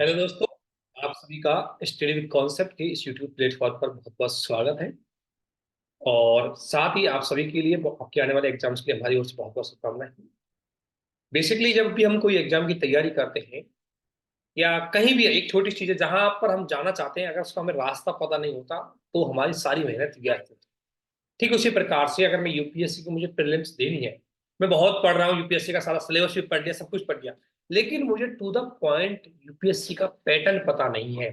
Hello दोस्तों। आप सभी का स्टडी विद कॉन्सेप्ट के इस यूट्यूब प्लेटफॉर्म पर बहुत बहुत स्वागत है। और साथ ही आप सभी के लिए आपके आने वाले एग्जाम्स के लिए हमारी ओर से बहुत बहुत शुभकामनाएं। बेसिकली जब भी हम कोई एग्जाम की तैयारी करते हैं या कहीं भी एक छोटी चीज है जहां पर हम जाना चाहते हैं, अगर उसका हमें रास्ता पता नहीं होता तो हमारी सारी मेहनत व्यर्थ होती है। ठीक उसी प्रकार से अगर मैं यूपीएससी को मुझे प्रीलिम्स देनी है, मैं बहुत पढ़ रहा हूँ, यूपीएससी का सारा सिलेबस भी पढ़ लिया, सब कुछ पढ़ लिया, लेकिन मुझे टू द पॉइंट यूपीएससी का पैटर्न पता नहीं है,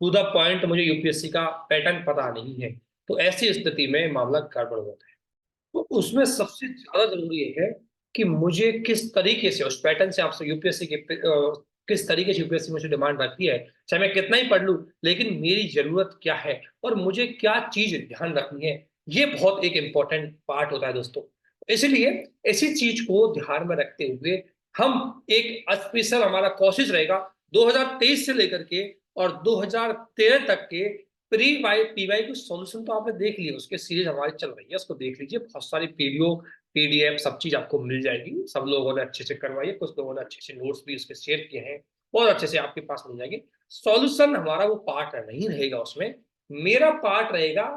टू द पॉइंट मुझे यूपीएससी का पैटर्न पता नहीं है, तो ऐसी स्थिति में मामला गड़बड़ होता है। तो उसमें सबसे ज्यादा जरूरी ये है कि मुझे किस तरीके से उस पैटर्न से आपसे यूपीएससी के किस तरीके से यूपीएससी मुझे डिमांड रखती है, चाहे मैं कितना ही पढ़ लूं, लेकिन मेरी जरूरत क्या है और मुझे क्या चीज ध्यान रखनी है, ये बहुत एक इंपॉर्टेंट पार्ट होता है दोस्तों। इसलिए इसी चीज को ध्यान में रखते हुए हम एक स्पेशल हमारा कोशिश रहेगा 2023 से लेकर के और 2013 तक के प्री वाई पीवाई की सॉल्यूशन तो आपने देख लिया, उसके सीरीज हमारी चल रही है, उसको देख लीजिए, बहुत सारी पीडीओ पीडीएफ सब चीज आपको मिल जाएगी, सब लोगों ने अच्छे से करवाई है, कुछ लोगों ने अच्छे से नोट्स भी उसके शेयर किए हैं, बहुत अच्छे से आपके पास मिल जाएगी। सॉल्यूशन हमारा वो पार्ट नहीं रहेगा उसमें, मेरा पार्ट रहेगा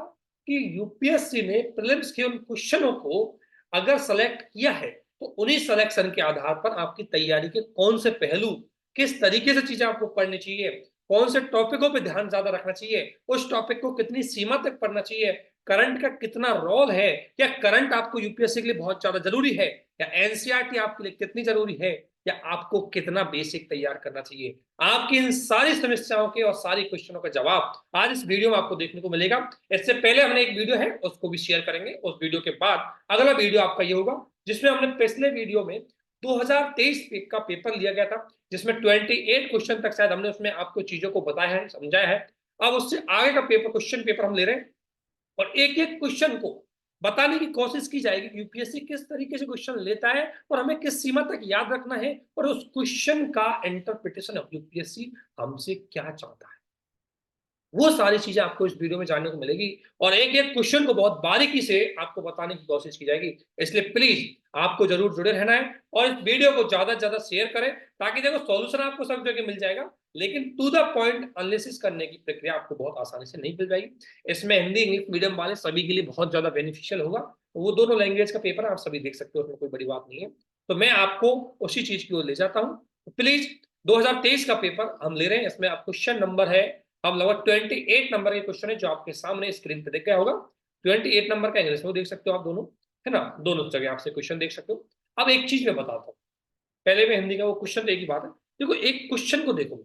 कि यूपीएससी ने प्रीलिम्स के उन क्वेश्चनों को अगर सेलेक्ट किया है तो उन्हीं सिलेक्शन के आधार पर आपकी तैयारी के कौन से पहलू, किस तरीके से चीजें आपको पढ़नी चाहिए, कौन से टॉपिकों पे ध्यान ज्यादा रखना चाहिए, उस टॉपिक को कितनी सीमा तक पढ़ना चाहिए, करंट का कितना रोल है, या करंट आपको यूपीएससी के लिए बहुत ज्यादा जरूरी है, या एनसीईआरटी आपके लिए कितनी जरूरी है, या आपको कितना बेसिक तैयार करना चाहिए, आपकी इन सारी समस्याओं के और सारी क्वेश्चनों का जवाब आज इस वीडियो में आपको देखने को मिलेगा। इससे पहले हमने एक वीडियो है उसको भी शेयर करेंगे, उस वीडियो के बाद अगला वीडियो आपका ये होगा जिसमें हमने पिछले वीडियो में 2023 का पेपर लिया गया था, जिसमें 28 क्वेश्चन तक शायद हमने उसमें आपको चीजों को बताया है, समझाया है। अब उससे आगे का पेपर क्वेश्चन पेपर हम ले रहे हैं और एक एक क्वेश्चन को बताने की कोशिश की जाएगी कि यूपीएससी किस तरीके से क्वेश्चन लेता है और हमें किस सीमा तक याद रखना है और उस क्वेश्चन का इंटरप्रिटेशन ऑफ यूपीएससी हमसे क्या चाहता है, वो सारी चीजें आपको इस वीडियो में जानने को मिलेगी और एक एक क्वेश्चन को बहुत बारीकी से आपको बताने की कोशिश की जाएगी। इसलिए प्लीज आपको जरूर जुड़े रहना है और इस वीडियो को ज्यादा से ज्यादा शेयर करें, ताकि देखो सॉल्यूशन आपको सब जगह मिल जाएगा, लेकिन टू द पॉइंट एनालिसिस करने की प्रक्रिया आपको बहुत आसानी से नहीं मिल जाएगी। इसमें हिंदी इंग्लिश मीडियम वाले सभी के लिए बहुत ज्यादा बेनिफिशियल होगा, तो वो दोनों लैंग्वेज का पेपर आप सभी देख सकते हो, उसमें कोई बड़ी बात नहीं है। तो मैं आपको उसी चीज की ओर ले जाता हूँ। प्लीज 2023 का पेपर हम ले रहे हैं, इसमें आप क्वेश्चन नंबर है, अब लगभग 28 नंबर के क्वेश्चन है जो आपके सामने स्क्रीन पे दिख गया होगा। 28 नंबर का इंग्लिश में देख सकते हो आप दोनों, है ना, दोनों जगह आपसे क्वेश्चन देख सकते हो। अब एक चीज मैं बताता हूँ, पहले मैं हिंदी का वो क्वेश्चन एक ही बात है, देखो एक क्वेश्चन को देखो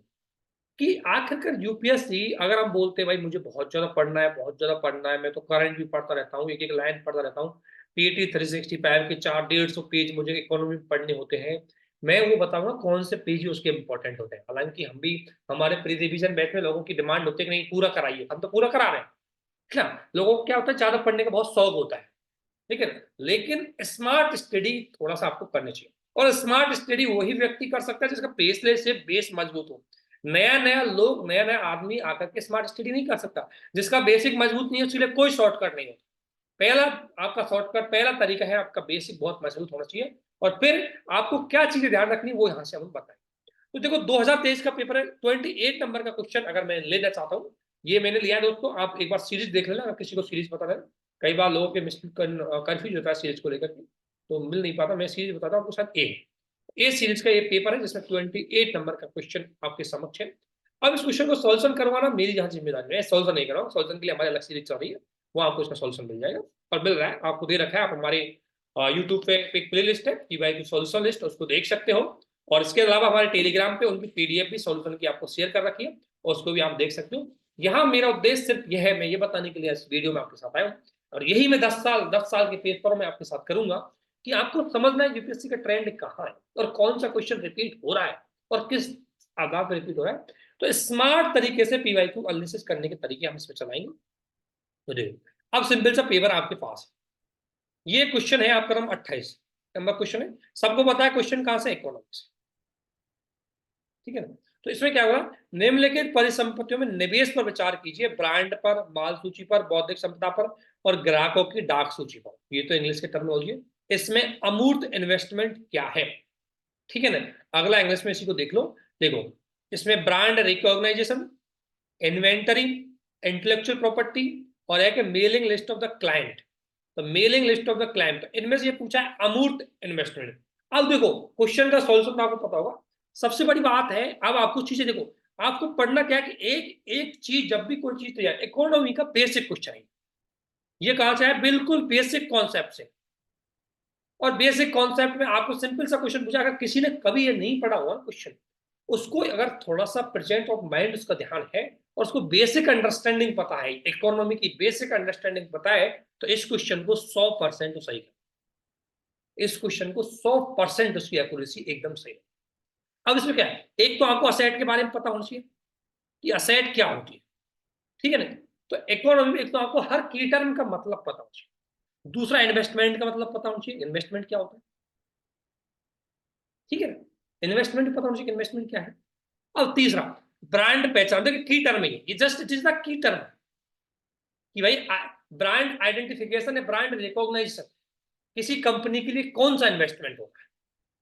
कि आखिरकार यूपीएससी, अगर हम बोलते हैं भाई मुझे बहुत ज्यादा पढ़ना है, बहुत ज्यादा पढ़ना है, मैं तो करंट भी पढ़ता रहता हूँ, एक एक लाइन पढ़ता रहता हूँ, पीटी 365 के 400-150 पेज मुझे इकोनॉमी में पढ़ने होते हैं, मैं वो बताऊंगा कौन से पेज उसके इंपॉर्टेंट होते हैं। हालांकि हम भी, हमारे प्री रिवीजन बैच में लोगों की डिमांड होती है कि नहीं पूरा कराइए, हम तो पूरा करा रहे हैं, है ना। लोगों को क्या होता है, ज्यादा पढ़ने का बहुत शौक होता है, ठीक है ना, लेकिन स्मार्ट स्टडी थोड़ा सा आपको करनी चाहिए, और स्मार्ट स्टडी वही व्यक्ति कर सकता है जिसका बेसलेस से बेस मजबूत हो। नया नया लोग, नया नया आदमी आकर के स्मार्ट स्टडी नहीं कर सकता, जिसका बेसिक मजबूत नहीं है उसके लिए कोई शॉर्टकट नहीं होता। पहला आपका शॉर्टकट, पहला तरीका है, आपका बेसिक बहुत मजबूत होना चाहिए, और फिर आपको क्या चीजें ध्यान रखनी वो यहाँ से हम बताएं। तो देखो 2023 का पेपर है, 28 नंबर का क्वेश्चन अगर मैं लेना चाहता हूँ, ये मैंने लिया है दोस्तों, आप एक बार सीरीज देख लेना, अगर किसी को सीरीज पता है, कई बार लोगों के कंफ्यूज होता है सीरीज को लेकर के, तो मिल नहीं पाता, मैं सीरीज बताता हूँ आपको, शायद ए सीरीज का ये पेपर है जिसमें 28 नंबर का क्वेश्चन आपके समक्ष है। अब इस क्वेश्चन को सॉल्यूशन करवाना मेरी यहाँ जिम्मेदारी है, सॉल्यूशन नहीं कराऊँ, सॉल्यूशन के लिए हमारी अलग सीरीज चल रही है, वो आपको इसका सॉल्यूशन मिल जाएगा और मिल रहा है, आपको दे रखा है, आप हमारे यूट्यूब पे एक प्ले लिस्ट है की की सॉल्यूशन लिस्ट, उसको देख सकते हो, और इसके अलावा हमारे टेलीग्राम पे उनकी पीडीएफ भी सॉल्यूशन की आपको शेयर कर रखी है, और उसको भी आप देख सकते हो। यहाँ मेरा उद्देश्य सिर्फ यह है, मैं ये बताने के लिए इस वीडियो में आपके साथ आया हूँ, और यही मैं 10 साल के पेपर में आपके साथ करूंगा कि आपको समझना है यूपीएससी का ट्रेंड कहाँ है और कौन सा क्वेश्चन रिपीट हो रहा है और किस आधार पर रिपीट हो रहा है। तो स्मार्ट तरीके से पीवाई को एनालिसिस करने के तरीके हम इसमें चलाएंगे। तो देखो अब सिंपल सा पेपर आपके पास है, ये क्वेश्चन है आपका नंबर 28 नंबर क्वेश्चन है, सबको पता है क्वेश्चन कहां से, इकोनॉमिक्स, ठीक है ना। तो इसमें क्या हुआ, निम्नलिखित परिसंपत्तियों में निवेश पर विचार कीजिए, ब्रांड पर, माल सूची पर, बौद्धिक संपदा पर और ग्राहकों की डाक सूची पर, ये तो इंग्लिश के टर्मिनोलॉजी है। इसमें अमूर्त इन्वेस्टमेंट क्या है, ठीक है ना। अगला इंग्लिश में इसी को देख लो। देखो इसमें brand recognization, inventory, intellectual property और एक mailing list of the client. तो mailing list of the client, इनमें से ये पूछा है अमूर्त इन्वेस्टमेंट। अब देखो क्वेश्चन का सॉल्यूशन आपको पता होगा। सबसे बड़ी बात है, अब आपको चीजें देखो, आपको पढ़ना क्या है कि एक एक चीज, जब भी कोई चीज तैयार, इकोनॉमी का बेसिक क्वेश्चन है ये, कहा जाए बिल्कुल बेसिक कॉन्सेप्ट से। और बेसिक कॉन्सेप्ट में आपको सिंपल सा क्वेश्चन पूछा, अगर किसी ने कभी ये नहीं पढ़ा हुआ क्वेश्चन, उसको अगर थोड़ा सा प्रेजेंट ऑफ माइंड उसका ध्यान है और उसको बेसिक अंडरस्टैंडिंग पता है, इकोनॉमी की बेसिक अंडरस्टैंडिंग पता है, तो इस क्वेश्चन को 100% तो सही है। इस क्वेश्चन को 100% उसकी एक्यूरेसी एकदम सही है। अब इसमें क्या है, एक तो आपको असेट के बारे में पता होना चाहिए कि असेट क्या होती है, ठीक है ना। तो इकोनॉमी में एक तो आपको हर की टर्म का मतलब पता होना चाहिए, दूसरा इन्वेस्टमेंट का मतलब पता होना चाहिए, इन्वेस्टमेंट क्या होता है, ठीक है ना। इन्वेस्टमेंट पता होना चाहिए इन्वेस्टमेंट क्या है। और तीसरा ब्रांड पहचान, देखिए की टर्म है ये just it is the key term, कि भाई ब्रांड आइडेंटिफिकेशन है, ब्रांड रिकॉग्नाइजेशन, किसी कंपनी के लिए कौन सा इन्वेस्टमेंट होगा।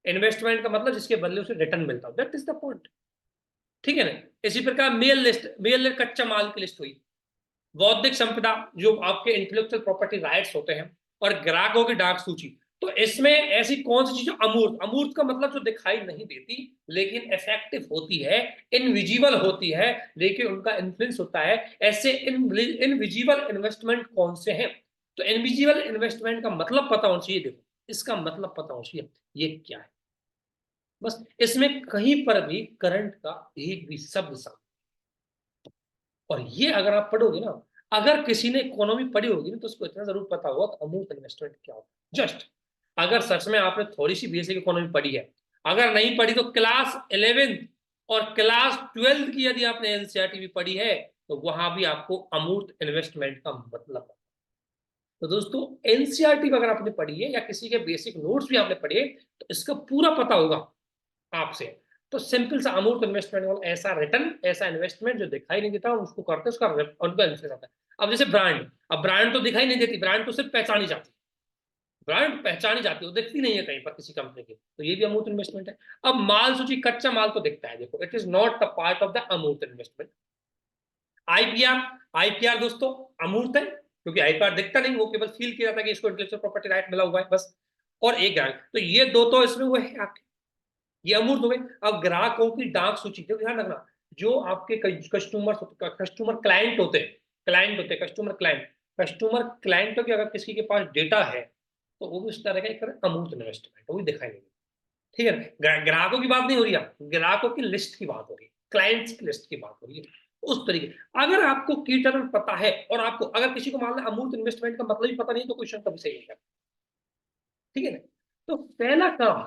इन्वेस्टमेंट का मतलब जिसके बदले उसे रिटर्न मिलता हो, दैट इज द पॉइंट, ठीक है ना। इसी प्रकार मेल लिस्ट कच्चा माल की लिस्ट हुई, बौद्धिक संपदा जो आपके इंटेलेक्चुअल प्रॉपर्टी राइट्स होते हैं, और ग्राहकों की डाक सूची। तो इसमें ऐसी कौन सी चीज अमूर्त, अमूर्त का मतलब जो दिखाई नहीं देती लेकिन इफेक्टिव होती है, इनविजिबल होती है लेकिन उनका इन्फ्लुएंस होता है, ऐसे इनविजिबल इन्वेस्टमेंट कौन से हैं। तो इनविजिबल इन्वेस्टमेंट का मतलब पता होना चाहिए, देखो इसका मतलब पता होना चाहिए ये क्या है। बस इसमें कहीं पर भी करंट का एक भी शब्द सा, और ये अगर आप पढ़ोगे ना, अगर किसी ने इकोनॉमी पढ़ी होगी ना, तो उसको इतना जरूर पता होगा कि अमूर्त इन्वेस्टमेंट क्या होता है। जस्ट अगर सच में आपने थोड़ी सी बेसिक इकोनॉमी पढ़ी है, अगर नहीं पढ़ी तो क्लास 11th और क्लास 12th की यदि आपने एनसीईआरटी भी पढ़ी है, तो वहां भी आपको अमूर्त इन्वेस्टमेंट का मतलब। तो दोस्तों एनसीईआरटी अगर आपने पढ़ी है या किसी के बेसिक नोट्स भी आपने पढ़े, तो इसका पूरा पता होगा आपसे। तो सिंपल सा अमूर्त इन्वेस्टमेंट वाला ऐसा रिटर्न, ऐसा इन्वेस्टमेंट जो दिखाई नहीं देता उसको करते उसका उनका इंटरेस्ट आता है। अब जैसे ब्रांड, अब ब्रांड तो दिखाई नहीं देती, ब्रांड तो सिर्फ पहचानी जाती है, ब्रांड पहचानी जाती है, वो दिखती नहीं है कहीं पर किसी कंपनी की, तो ये भी अमूर्त इन्वेस्टमेंट है। अब माल सूची, कच्चा माल तो दिखता है, देखो it is not the part of the अमूर्त इन्वेस्टमेंट। आईपीआर, आईपीआर दोस्तों अमूर्त है, क्योंकि आईपीआर दिखता नहीं, वो केवल फील किया जाता है कि इसको इंटेलेक्चुअल प्रॉपर्टी राइट मिला हुआ है बस। और एक ग्राहक, तो ये दो तो इसमें वो है आपके, ये अमूर्त हो गए। अब ग्राहकों की डाक सूची, देखो ध्यान रखना, जो आपके कस्टमर कस्टमर क्लाइंट होते हैं, क्लाइंट होते हैं कस्टमर क्लाइंट, कस्टमर क्लाइंटों की अगर किसी के पास डेटा है, तो वो भी उस तरह का एक अमूर्त इन्वेस्टमेंट, वो भी दिखाई नहीं, ठीक है ना। ग्राहकों की बात नहीं हो रही है, ग्राहकों की लिस्ट की बात हो रही है, क्लाइंट्स की लिस्ट की बात हो रही है। उस तरीके, अगर आपको की टर्म पता है और आपको अगर किसी को मान लो अमूर्त इन्वेस्टमेंट का मतलब ही पता नहीं, तो क्वेश्चन कभी सही नहीं, ठीक है ना। तो पहला काम,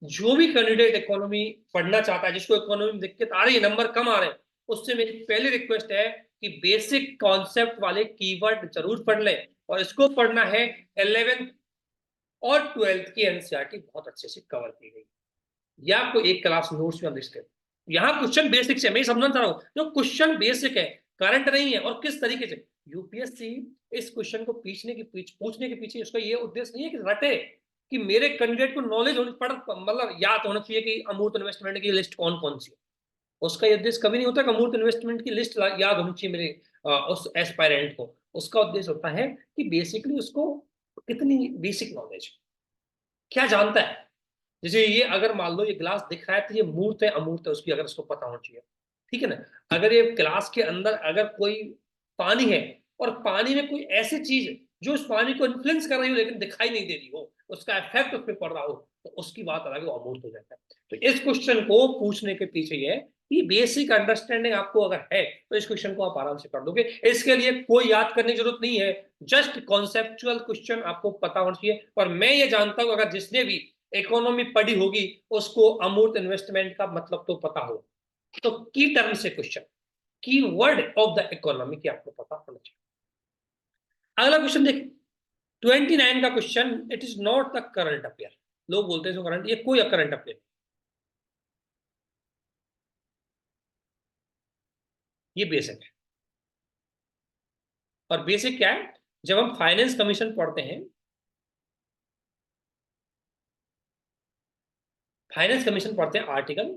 जो भी कैंडिडेट इकोनॉमी पढ़ना चाहता है, जिसको इकोनॉमी में दिक्कत आ रही है, नंबर कम आ रहे हैं, उससे मेरी पहली रिक्वेस्ट है कि बेसिक कॉन्सेप्ट वाले कीवर्ड जरूर पढ़ लें, और इसको पढ़ना है 11th और 12th की एनसीईआरटी बहुत अच्छे से कवर की गई, या आपको एक क्लास नोट्स में लिस्टेड। यहाँ क्वेश्चन बेसिक से मैं समझना चाह रहा हूँ, जो क्वेश्चन बेसिक है, करंट नहीं है, और किस तरीके से यूपीएससी इस क्वेश्चन को पूछने के पीछे उसका ये उद्देश्य नहीं है कि रटे, कि मेरे कैंडिडेट को नॉलेज होनी पड़, मतलब याद होना चाहिए कि अमूर्त इन्वेस्टमेंट की लिस्ट कौन कौन सी है। उसका ये उद्देश्य कभी नहीं होता कि अमूर्त इन्वेस्टमेंट की लिस्ट याद होनी चाहिए मेरे उस एस्पायरेंट को। उसका उद्देश्य होता है कि बेसिकली उसको कितनी बेसिक नॉलेज, क्या जानता है। जैसे ये अगर मान लो ये ग्लास दिख रहा है, तो ये मूर्त है अमूर्त है उसकी अगर उसको पता होना चाहिए, ठीक है ना। अगर ये ग्लास के अंदर अगर कोई पानी है, और पानी में कोई ऐसी चीज जो उस पानी को इन्फ्लुएंस कर रही हो लेकिन दिखाई नहीं दे रही हो, उसका इफेक्ट उस पर पड़ रहा हो, तो उसकी बात अलग है, वो अमूर्त हो जाता है। तो इस क्वेश्चन को पूछने के पीछे ये है कि बेसिक अंडरस्टैंडिंग आपको अगर है, तो इस क्वेश्चन को आप आराम से कर दोगे, इसके लिए कोई याद करने की जरूरत नहीं है, जस्ट कॉन्सेप्चुअल क्वेश्चन आपको पता होना चाहिए। और मैं ये जानता हूं अगर जिसने भी इकोनॉमी पढ़ी होगी, उसको अमूर्त इन्वेस्टमेंट का मतलब तो पता हो। तो की टर्म से क्वेश्चन, की वर्ड ऑफ द इकोनॉमी की आपको पता होना चाहिए। अगला क्वेश्चन देखिए, 29 का question, it is not the current affair. लोग बोलते हैं करंट, ये कोई करंट अफेयर, ये बेसिक है। और बेसिक क्या है, जब हम फाइनेंस कमीशन पढ़ते हैं, फाइनेंस कमीशन पढ़ते हैं आर्टिकल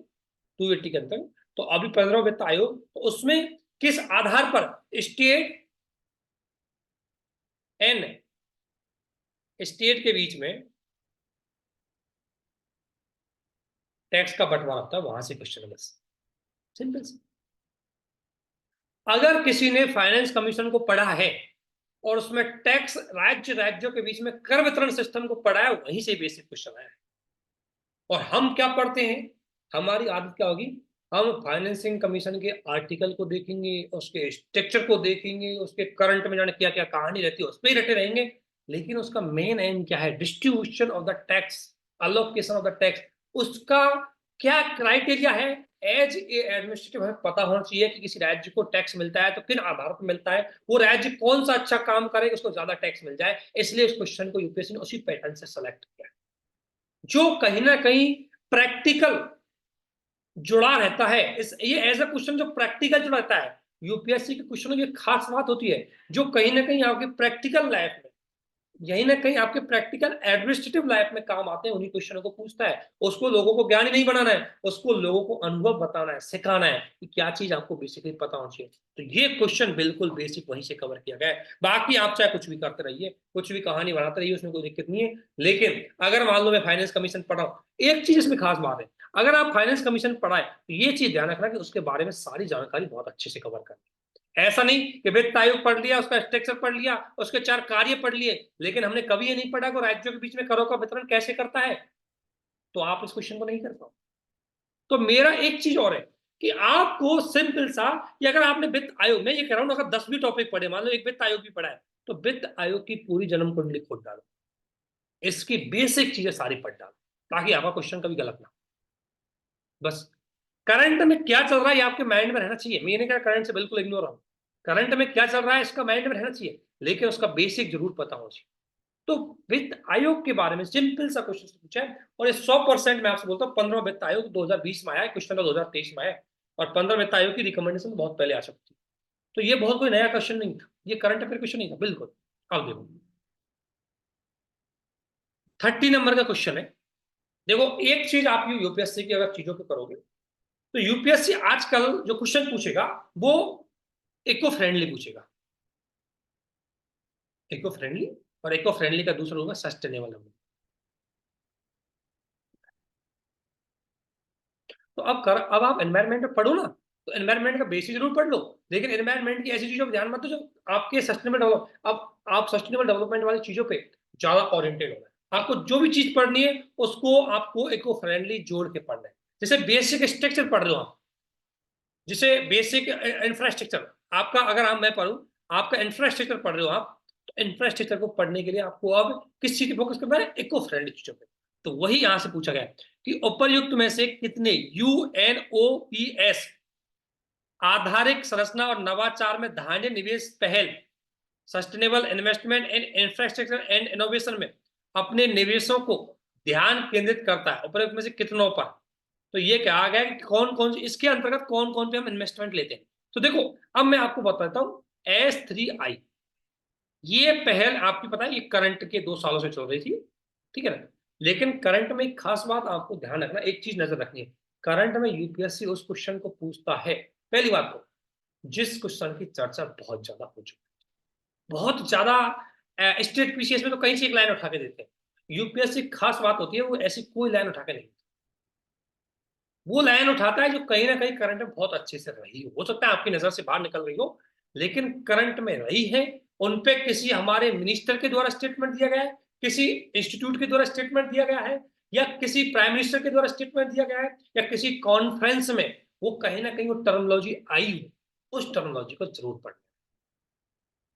280 के अंदर, तो अभी 15वां वित्त आयोग, तो उसमें किस आधार पर स्टेट के बीच में टैक्स का बंटवारा होता है, वहां से क्वेश्चन है बस, सिंपल। अगर किसी ने फाइनेंस कमीशन को पढ़ा है और उसमें टैक्स राज्यों के बीच में कर वितरण सिस्टम को पढ़ा है, वहीं से बेसिक क्वेश्चन आया है। और हम क्या पढ़ते हैं, हमारी आदत क्या होगी, हम फाइनेंसिंग कमीशन के आर्टिकल को देखेंगे, उसके स्ट्रक्चर को देखेंगे, उसके करंट में जाने क्या क्या कहानी रहती है उस पर ही रटे रहेंगे, लेकिन उसका मेन एम क्या है, distribution of the tax, allocation of the tax, उसका क्या क्राइटेरिया है। एज ए एडमिनिस्ट्रेटिव हमें पता होना चाहिए कि किसी राज्य को टैक्स मिलता है तो किन आधार पर मिलता है, वो राज्य कौन सा अच्छा काम करे उसको ज्यादा टैक्स मिल जाए। इसलिए उस क्वेश्चन को यूपीएससी ने उसी पैटर्न से सेलेक्ट किया, जो कहीं ना कहीं प्रैक्टिकल जुड़ा रहता है। इस ये ऐसा क्वेश्चन जो प्रैक्टिकल जुड़ा रहता है, यूपीएससी के क्वेश्चनों की खास बात होती है, जो कहीं ना कहीं आपकी प्रैक्टिकल लाइफ में, यही ना कहीं आपके प्रैक्टिकल एडमिनिस्ट्रेटिव लाइफ में काम आते हैं, उन्हीं क्वेश्चनों को पूछता है। उसको लोगों को ज्ञानी नहीं बनाना है, उसको लोगों को अनुभव बताना है, सिखाना है कि क्या चीज आपको बेसिकली पता होनी चाहिए। तो ये क्वेश्चन बिल्कुल बेसिक वहीं से कवर किया गया है। बाकी आप चाहे कुछ भी करते रहिए, कुछ भी कहानी बनाते रहिए, उसमें कोई दिक्कत नहीं है। लेकिन अगर मान लो मैं फाइनेंस कमीशन पढ़ा हूं, एक चीज इसमें खास बात है, अगर आप फाइनेंस कमीशन पढ़ाए तो ये चीज ध्यान रखना कि उसके बारे में सारी जानकारी बहुत अच्छे से कवर करनी। ऐसा नहीं कि वित्त आयोग पढ़ लिया, उसका स्ट्रक्चर पढ़ लिया, उसके 4 कार्य पढ़ लिए, लेकिन हमने कभी ये नहीं पढ़ा कि राज्यों के बीच में करों का वितरण कैसे करता है, तो आप इस क्वेश्चन को नहीं कर पाओ। तो मेरा एक चीज और है कि आपको सिंपल सा, कि अगर आपने वित्त आयोग, मैं ये कह रहा हूं अगर 10 भी टॉपिक पढ़े, मान लो एक वित्त आयोग भी पढ़ा है, तो वित्त आयोग की पूरी जन्म कुंडली खोल डालो, इसकी बेसिक चीजें सारी पढ़ डालो, ताकि आपका क्वेश्चन कभी गलत ना हो। बस करंट में क्या चल रहा है ये आपके माइंड में रहना चाहिए। मैंने कहा करंट से बिल्कुल इग्नोर हो, करंट में क्या चल रहा है इसका माइंड में रहना चाहिए, लेकिन उसका बेसिक जरूर पता होना चाहिए। तो वित्त आयोग के बारे में सिंपल सा क्वेश्चन पूछा है, और ये 100% मैं आपसे बोलता हूँ, 15 वित्त आयोग 2020 में आया है, क्वेश्चन 2023 में आया है, और 15 वित्त आयोग की रिकमेंडेशन बहुत पहले आ सकती है। तो ये बहुत कोई नया क्वेश्चन नहीं था, ये करंट अफेयर क्वेश्चन नहीं था बिल्कुल। अब देखो 30 नंबर का क्वेश्चन है। देखो एक चीज आप यूपीएससी की अगर चीजों को करोगे, तो यूपीएससी आजकल जो क्वेश्चन पूछेगा वो इको फ्रेंडली पूछेगा। इको फ्रेंडली, और इको फ्रेंडली का दूसरा होगा सस्टेनेबल। तो अब आप एनवायरनमेंट में पढ़ो ना, तो एनवायरनमेंट का बेसिक जरूर पढ़ लो, लेकिन एनवायरनमेंट की ऐसी चीजों पर ध्यान मत दो जो आपके सस्टेनेबल डेवलप, अब आप सस्टेनेबल डेवलपमेंट वाली चीजों पे ज्यादा ओरिएंटेड होना है। आपको जो भी चीज पढ़नी है उसको आपको इको फ्रेंडली जोड़ के पढ़ना है। जैसे बेसिक स्ट्रक्चर पढ़ रहे हो आप, जैसे बेसिक इंफ्रास्ट्रक्चर आपका, अगर हम मैं पढ़ूं, आपका इंफ्रास्ट्रक्चर पढ़ रहे हो आप, तो इंफ्रास्ट्रक्चर को पढ़ने के लिए आपको अब किस चीज पे फोकस करना है, इको फ्रेंडली चीजों पे। तो वही यहां से पूछा गया है कि उपरयुक्त में से कितने यूएनओपीएस आधारित संरचना और नवाचार में धान्य निवेश पहल, sustainable investment in infrastructure and innovation में अपने निवेशों को ध्यान केंद्रित करता है, उपरोक्त में से कितनों पर। तो ये कहा गया कि कौन कौन इसके अंतर्गत कौन कौन पे हम इन्वेस्टमेंट लेते हैं। तो देखो अब मैं आपको बताता हूं, S3I ये पहल आपकी पता है ये करंट के 2 सालों से चल रही थी, ठीक है ना। लेकिन करंट में एक खास बात आपको ध्यान रखना, एक चीज नजर रखनी है, करंट में यूपीएससी उस क्वेश्चन को पूछता है, पहली बात तो, जिस क्वेश्चन की चर्चा बहुत ज्यादा हो चुकी है, बहुत ज्यादा। स्टेट पीसीएस में तो कहीं से एक लाइन उठा के देते हैं, यूपीएससी खास बात होती है वो ऐसी कोई लाइन उठा के नहीं, वो लाइन उठाता है जो कहीं ना कहीं करंट में बहुत अच्छे से रही हो सकता है आपकी नजर से बाहर निकल रही हो, लेकिन करंट में रही है। उन पे किसी हमारे मिनिस्टर के द्वारा स्टेटमेंट दिया गया है, किसी इंस्टीट्यूट के द्वारा स्टेटमेंट दिया गया है, या किसी प्राइम मिनिस्टर के द्वारा स्टेटमेंट दिया गया है, या किसी कॉन्फ्रेंस में वो कहीं ना कहीं वो टर्मोलॉजी आई हो, उस टर्मोलॉजी को जरूर पढ़ना।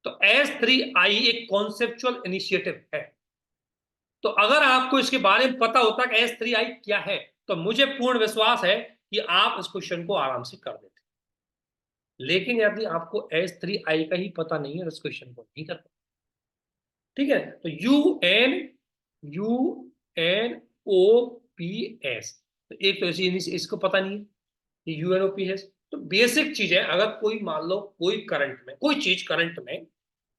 तो S3I एक कॉन्सेप्चुअल इनिशिएटिव है। तो अगर आपको इसके बारे में पता होता कि S3I क्या है, तो मुझे पूर्ण विश्वास है कि आप इस क्वेश्चन को आराम से कर देते। लेकिन यदि आपको S3I का ही पता नहीं है तो इस क्वेश्चन को नहीं कर पाते, ठीक है। तो UNOPS, तो एक तो इसको पता नहीं है कि UNOPS, तो बेसिक चीज है। अगर कोई मान लो कोई करंट में कोई चीज करंट में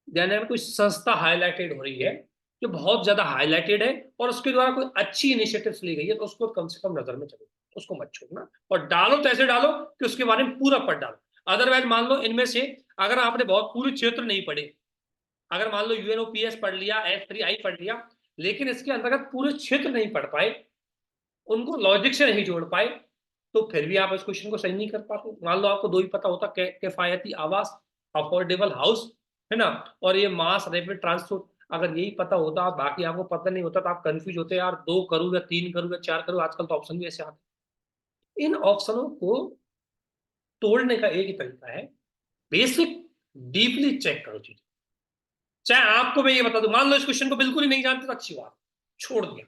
यानी कोई संस्था हाईलाइटेड हो रही है जो बहुत ज्यादा हाईलाइटेड है और उसके द्वारा कोई अच्छी इनिशिएटिव्स ली गई है, तो उसको कम से कम नजर में चलो। उसको मत छोड़ना, और डालो तो ऐसे डालो कि उसके बारे में पूरा पढ़ डालो। अदरवाइज मान लो इनमें से अगर आपने बहुत पूरे क्षेत्र नहीं पढ़े, अगर मान लो यूएनओपीएस पढ़ लिया, S3I पढ़ लिया, लेकिन इसके अंतर्गत पूरे क्षेत्र नहीं पढ़ पाए, उनको लॉजिक से नहीं जोड़ पाए, तो फिर भी आप इस क्वेश्चन को सही नहीं कर पाते। मान लो आपको दो ही पता होता, किफायती आवास, अफोर्डेबल हाउस, है ना, और ये मास रैपिड ट्रांसपोर्ट, अगर यही पता होता, बाकी आपको पता नहीं होता, तो आप कंफ्यूज होते यार, दो करूँ या तीन करूँ या चार करूँ। आजकल तो ऑप्शन भी ऐसे आते हैं। इन ऑप्शनों को तोड़ने का एक ही तरीका है, बेसिक डीपली चेक करो चीज। चाहे आपको मैं ये बता दूं, मान लो इस क्वेश्चन को बिल्कुल ही नहीं जानते तो अच्छी बात, छोड़ दिया।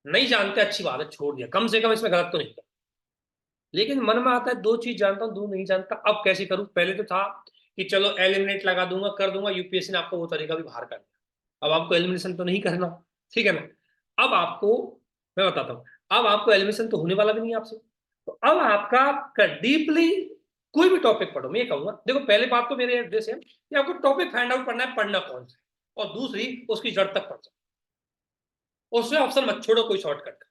नहीं जानते अच्छी बात है, छोड़ दिया, कम से कम इसमें गलत तो नहीं किया। लेकिन मन में आता है दो चीज जानता हूं, दो नहीं जानता, अब कैसे करूं। पहले तो था कि चलो एलिमिनेट लगा दूंगा, कर दूंगा, यूपीएससी ने आपको वो तरीका भी बाहर कर दिया। अब आपको एलिमिनेशन तो नहीं करना, ठीक है ना। अब आपको मैं बताता हूँ, अब आपको एलिमिनेशन तो होने वाला भी नहीं आपसे। तो अब आपका डीपली कोई भी टॉपिक पढ़ो, मैं ये कहूंगा, देखो पहले बात तो मेरे एड्रेस है कि आपको टॉपिक फाइंड आउट करना है, पढ़ना कौन सा है, और दूसरी उसकी जड़ तक पढ़ जाओ, उसमें ऑप्शन मत छोड़ो कोई शॉर्टकट,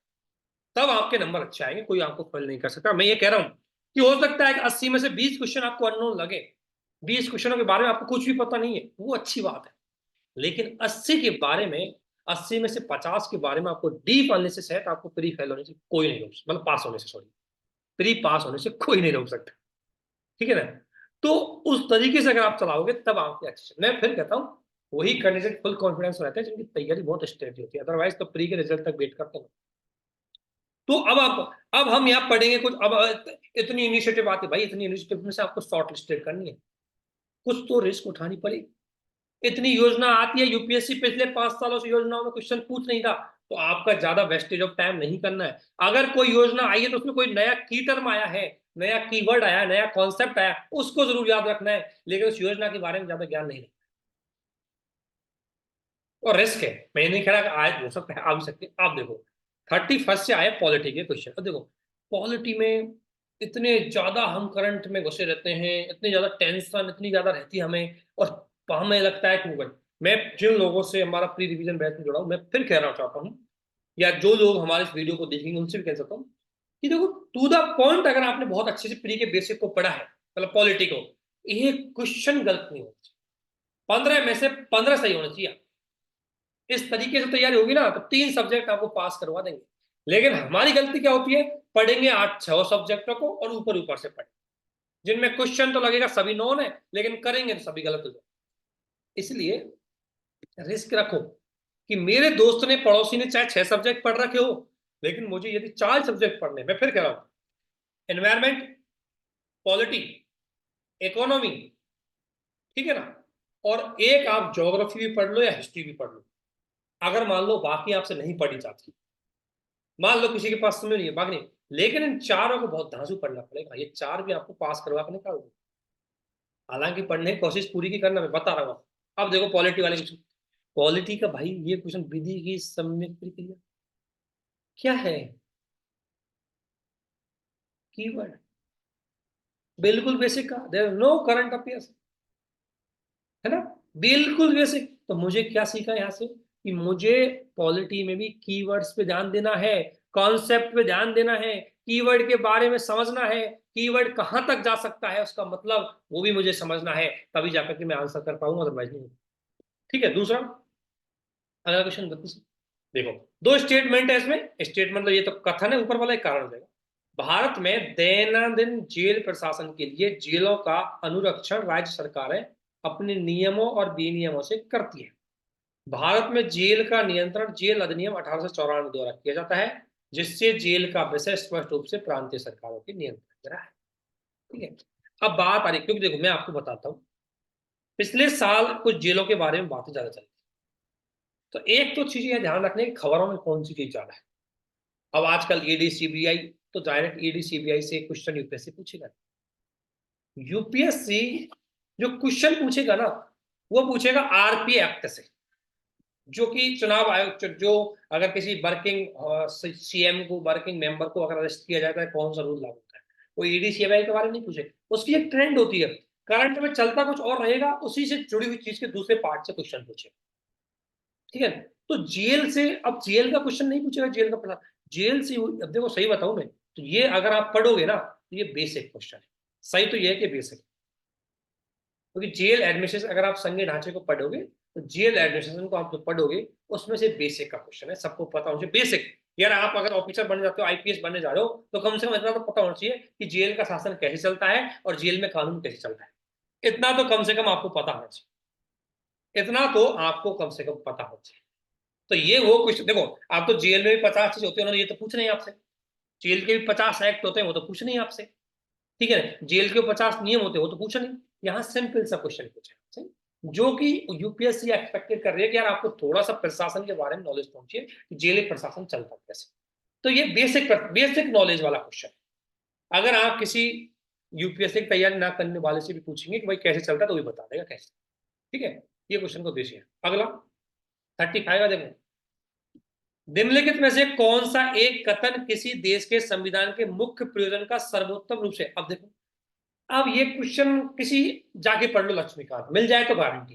तब आपके नंबर अच्छे आएंगे, कोई आपको फेल नहीं कर सकता। मैं ये कह रहा हूं कि हो सकता है कि 80 में से 20 क्वेश्चन आपको अननोन लगे, 20 क्वेश्चनों के बारे में आपको कुछ भी पता नहीं है, वो अच्छी बात है। लेकिन 80 के बारे में, 80 में से 50 के बारे में आपको डीप एनालिसिस है, तो आपको प्री फेल होने से कोई नहीं रोक, मतलब पास होने से, सॉरी, प्री पास होने से कोई नहीं रोक सकता, ठीक है ना। तो उस तरीके से अगर आप चलाओगे तब आपके अच्छे, मैं फिर कहता हूँ वही कैंडिडेट फुल कॉन्फिडेंस रहते हैं जिनकी तैयारी बहुत स्ट्रेट होती है, अदरवाइज तो प्री के रिजल्ट तक वेट करते हैं। तो अब हम यहाँ पढ़ेंगे कुछ, अब इतनी इनिशिएटिव आती है भाई, इतनी इनिशिएटिव में से आपको शॉर्ट लिस्टेड करनी है, कुछ तो रिस्क उठानी पड़ेगी। इतनी योजना आती है, यूपीएससी पिछले 5 सालों से योजनाओं में क्वेश्चन पूछ नहीं था, तो आपका ज्यादा वेस्टेज ऑफ टाइम नहीं करना है। अगर कोई योजना आई है तो उसमें कोई नया की टर्म आया है, नया कीवर्ड आया, नया कॉन्सेप्ट आया, उसको जरूर याद रखना है, लेकिन उस योजना के बारे में ज्यादा ज्ञान नहीं है। और रिस्क है, मैं नहीं कह रहा कि आज हो सकता है, आ भी सकते हैं। आप देखो 31 से आए पॉलिटी के क्वेश्चन, और देखो पॉलिटी में इतने ज्यादा हम करंट में घुसे रहते हैं, इतनी ज्यादा टेंशन इतनी ज्यादा रहती है हमें, और हमें लगता है कि मैं जिन लोगों से हमारा प्री रिवीजन बैच में जुड़ा हूं, मैं फिर कहना चाहता हूँ, या जो लोग हमारे इस वीडियो को देखेंगे उनसे भी कह सकता हूँ कि देखो टू द पॉइंट, अगर आपने बहुत अच्छे से प्री के बेसिक को पढ़ा है, मतलब पॉलिटी को, ये क्वेश्चन गलत नहीं होना चाहिए, 15 में से 15 सही होना चाहिए। इस तरीके से तैयारी होगी ना तो 3 सब्जेक्ट आपको पास करवा देंगे। लेकिन हमारी गलती क्या होती है, पढ़ेंगे 8-6 सब्जेक्टों को और ऊपर ऊपर से पढ़ें, जिनमें क्वेश्चन तो लगेगा सभी नॉन है, लेकिन करेंगे तो सभी गलत हो जाए। इसलिए रिस्क रखो कि मेरे दोस्त ने, पड़ोसी ने चाहे 6 सब्जेक्ट पढ़ रखे हो, लेकिन मुझे यदि 4 सब्जेक्ट पढ़ने, मैं फिर कह रहा हूं, एनवायरमेंट, पॉलिटी, इकोनॉमी, ठीक है ना, और एक आप ज्योग्राफी भी पढ़ लो या हिस्ट्री भी पढ़ लो, अगर मान लो बाकी आपसे नहीं पढ़ी जाती, मान लो किसी के पास समय नहीं है, बाकी नहीं, लेकिन इन चारों को बहुत धांसू पढ़ना पड़ेगा, ये चार भी आपको पास करवा के निकालोगे। हालांकि पढ़ने की कोशिश पूरी की करना, मैं बता रहा हूँ। अब देखो पॉलिटी वाले क्वेश्चन, पॉलिटी का भाई ये क्वेश्चन, विधि की सम्यक प्रक्रिया क्या है, कीवर्ड बिल्कुल बेसिक का, देयर नो करंट अफेयर्स, है ना, बिल्कुल बेसिक। तो मुझे क्या सीखा यहाँ से कि मुझे पॉलिटी में भी कीवर्ड्स पे ध्यान देना है, कॉन्सेप्ट पे ध्यान देना है, कीवर्ड के बारे में समझना है, कीवर्ड कहां तक जा सकता है उसका मतलब वो भी मुझे समझना है, तभी जाकर के मैं आंसर कर पाऊंगा, अदरवाइज नहीं। ठीक है, दूसरा अगला क्वेश्चन 32, देखो दो स्टेटमेंट है इसमें, स्टेटमेंट तो ये तो कथन है, ऊपर वाला एक कारण हो जाएगा। भारत में दैनंदिन जेल प्रशासन के लिए जेलों का अनुरक्षण राज्य सरकारें अपने नियमों और विनियमों से करती है। भारत में जेल का नियंत्रण जेल अधिनियम 1894 द्वारा किया जाता है, जिससे जेल का विषय स्पष्ट रूप से प्रांतीय सरकारों के नियंत्रण में रहा है। ठीक है, अब बात आ रही, क्योंकि देखो मैं आपको बताता हूँ, पिछले साल कुछ जेलों के बारे में बातें ज्यादा चली, तो एक तो चीज ये ध्यान रखने की, खबरों में कौन सी चीज ज्यादा है। अब आजकल ईडी सीबीआई, तो डायरेक्ट ईडी सीबीआई से क्वेश्चन यूपीएससी पूछेगा। यूपीएससी जो क्वेश्चन पूछेगा ना, वो पूछेगा आरपी एक्ट से, जो कि चुनाव आयोग, जो अगर किसी वर्किंग सीएम को, वर्किंग मेंबर को अगर अरेस्ट किया जाता है, कौन सा रूल लागू होता है, वो ईडी सीबीआई के बारे में नहीं पूछे। उसकी एक ट्रेंड होती है, करंट में चलता कुछ और रहेगा, उसी से जुड़ी हुई चीज के दूसरे पार्ट से क्वेश्चन पूछे, ठीक है। तो जेल से, अब जेल का क्वेश्चन नहीं पूछेगा, जेल का पता, जेल से, अब देखो सही बताऊं मैं, तो ये अगर आप पढ़ोगे ना तो ये बेसिक क्वेश्चन है। सही तो ये है कि बेसिक, क्योंकि जेल एडमिनिस्ट्रेशन अगर आप संघीय ढांचे को पढ़ोगे तो जेल एडमिनिस्ट्रेशन को आप जो पढ़ोगे उसमें से बेसिक का क्वेश्चन है, सबको पता होना चाहिए बेसिक। यार आप अगर ऑफिसर बनने जाते हो, आईपीएस बनने जा रहे हो, तो कम से कम इतना तो पता होना चाहिए कि जेल का शासन कैसे चलता है और जेल में कानून कैसे चलता है। इतना तो कम से कम आपको पता होना चाहिए, इतना तो आपको कम से कम पता होना चाहिए। तो ये वो क्वेश्चन देखो, आप तो जेल में भी 50 चीज होती है, उन्होंने ये तो पूछ नहीं आपसे। जेल के भी 50 एक्ट होते हैं, वो तो पूछ नहीं आपसे। ठीक है, जेल के 50 नियम होते हैं, वो तो पूछा नहीं। यहाँ सिंपल सा क्वेश्चन पूछा है जो कि यूपीएससी एक्सपेक्टेड कर रही है कि यार आपको थोड़ा सा प्रशासन के बारे में नॉलेज पहुंचे कि जेल प्रशासन चलता कैसे। तो ये बेसिक बेसिक नॉलेज वाला क्वेश्चन है। अगर आप किसी यूपीएससी की तैयारी ना करने वाले से भी पूछेंगे कि भाई कैसे चलता है, तो भी बता देगा कैसे। ठीक है, ये क्वेश्चन को देखिए। अगला 35 है, देखो। निम्नलिखित में से कौन सा एक कथन किसी देश के संविधान के मुख्य प्रयोजन का सर्वोत्तम रूप से, अब देखो, अब ये क्वेश्चन किसी जाके पढ़ लो, लक्ष्मीकांत मिल जाए तो गारंटी।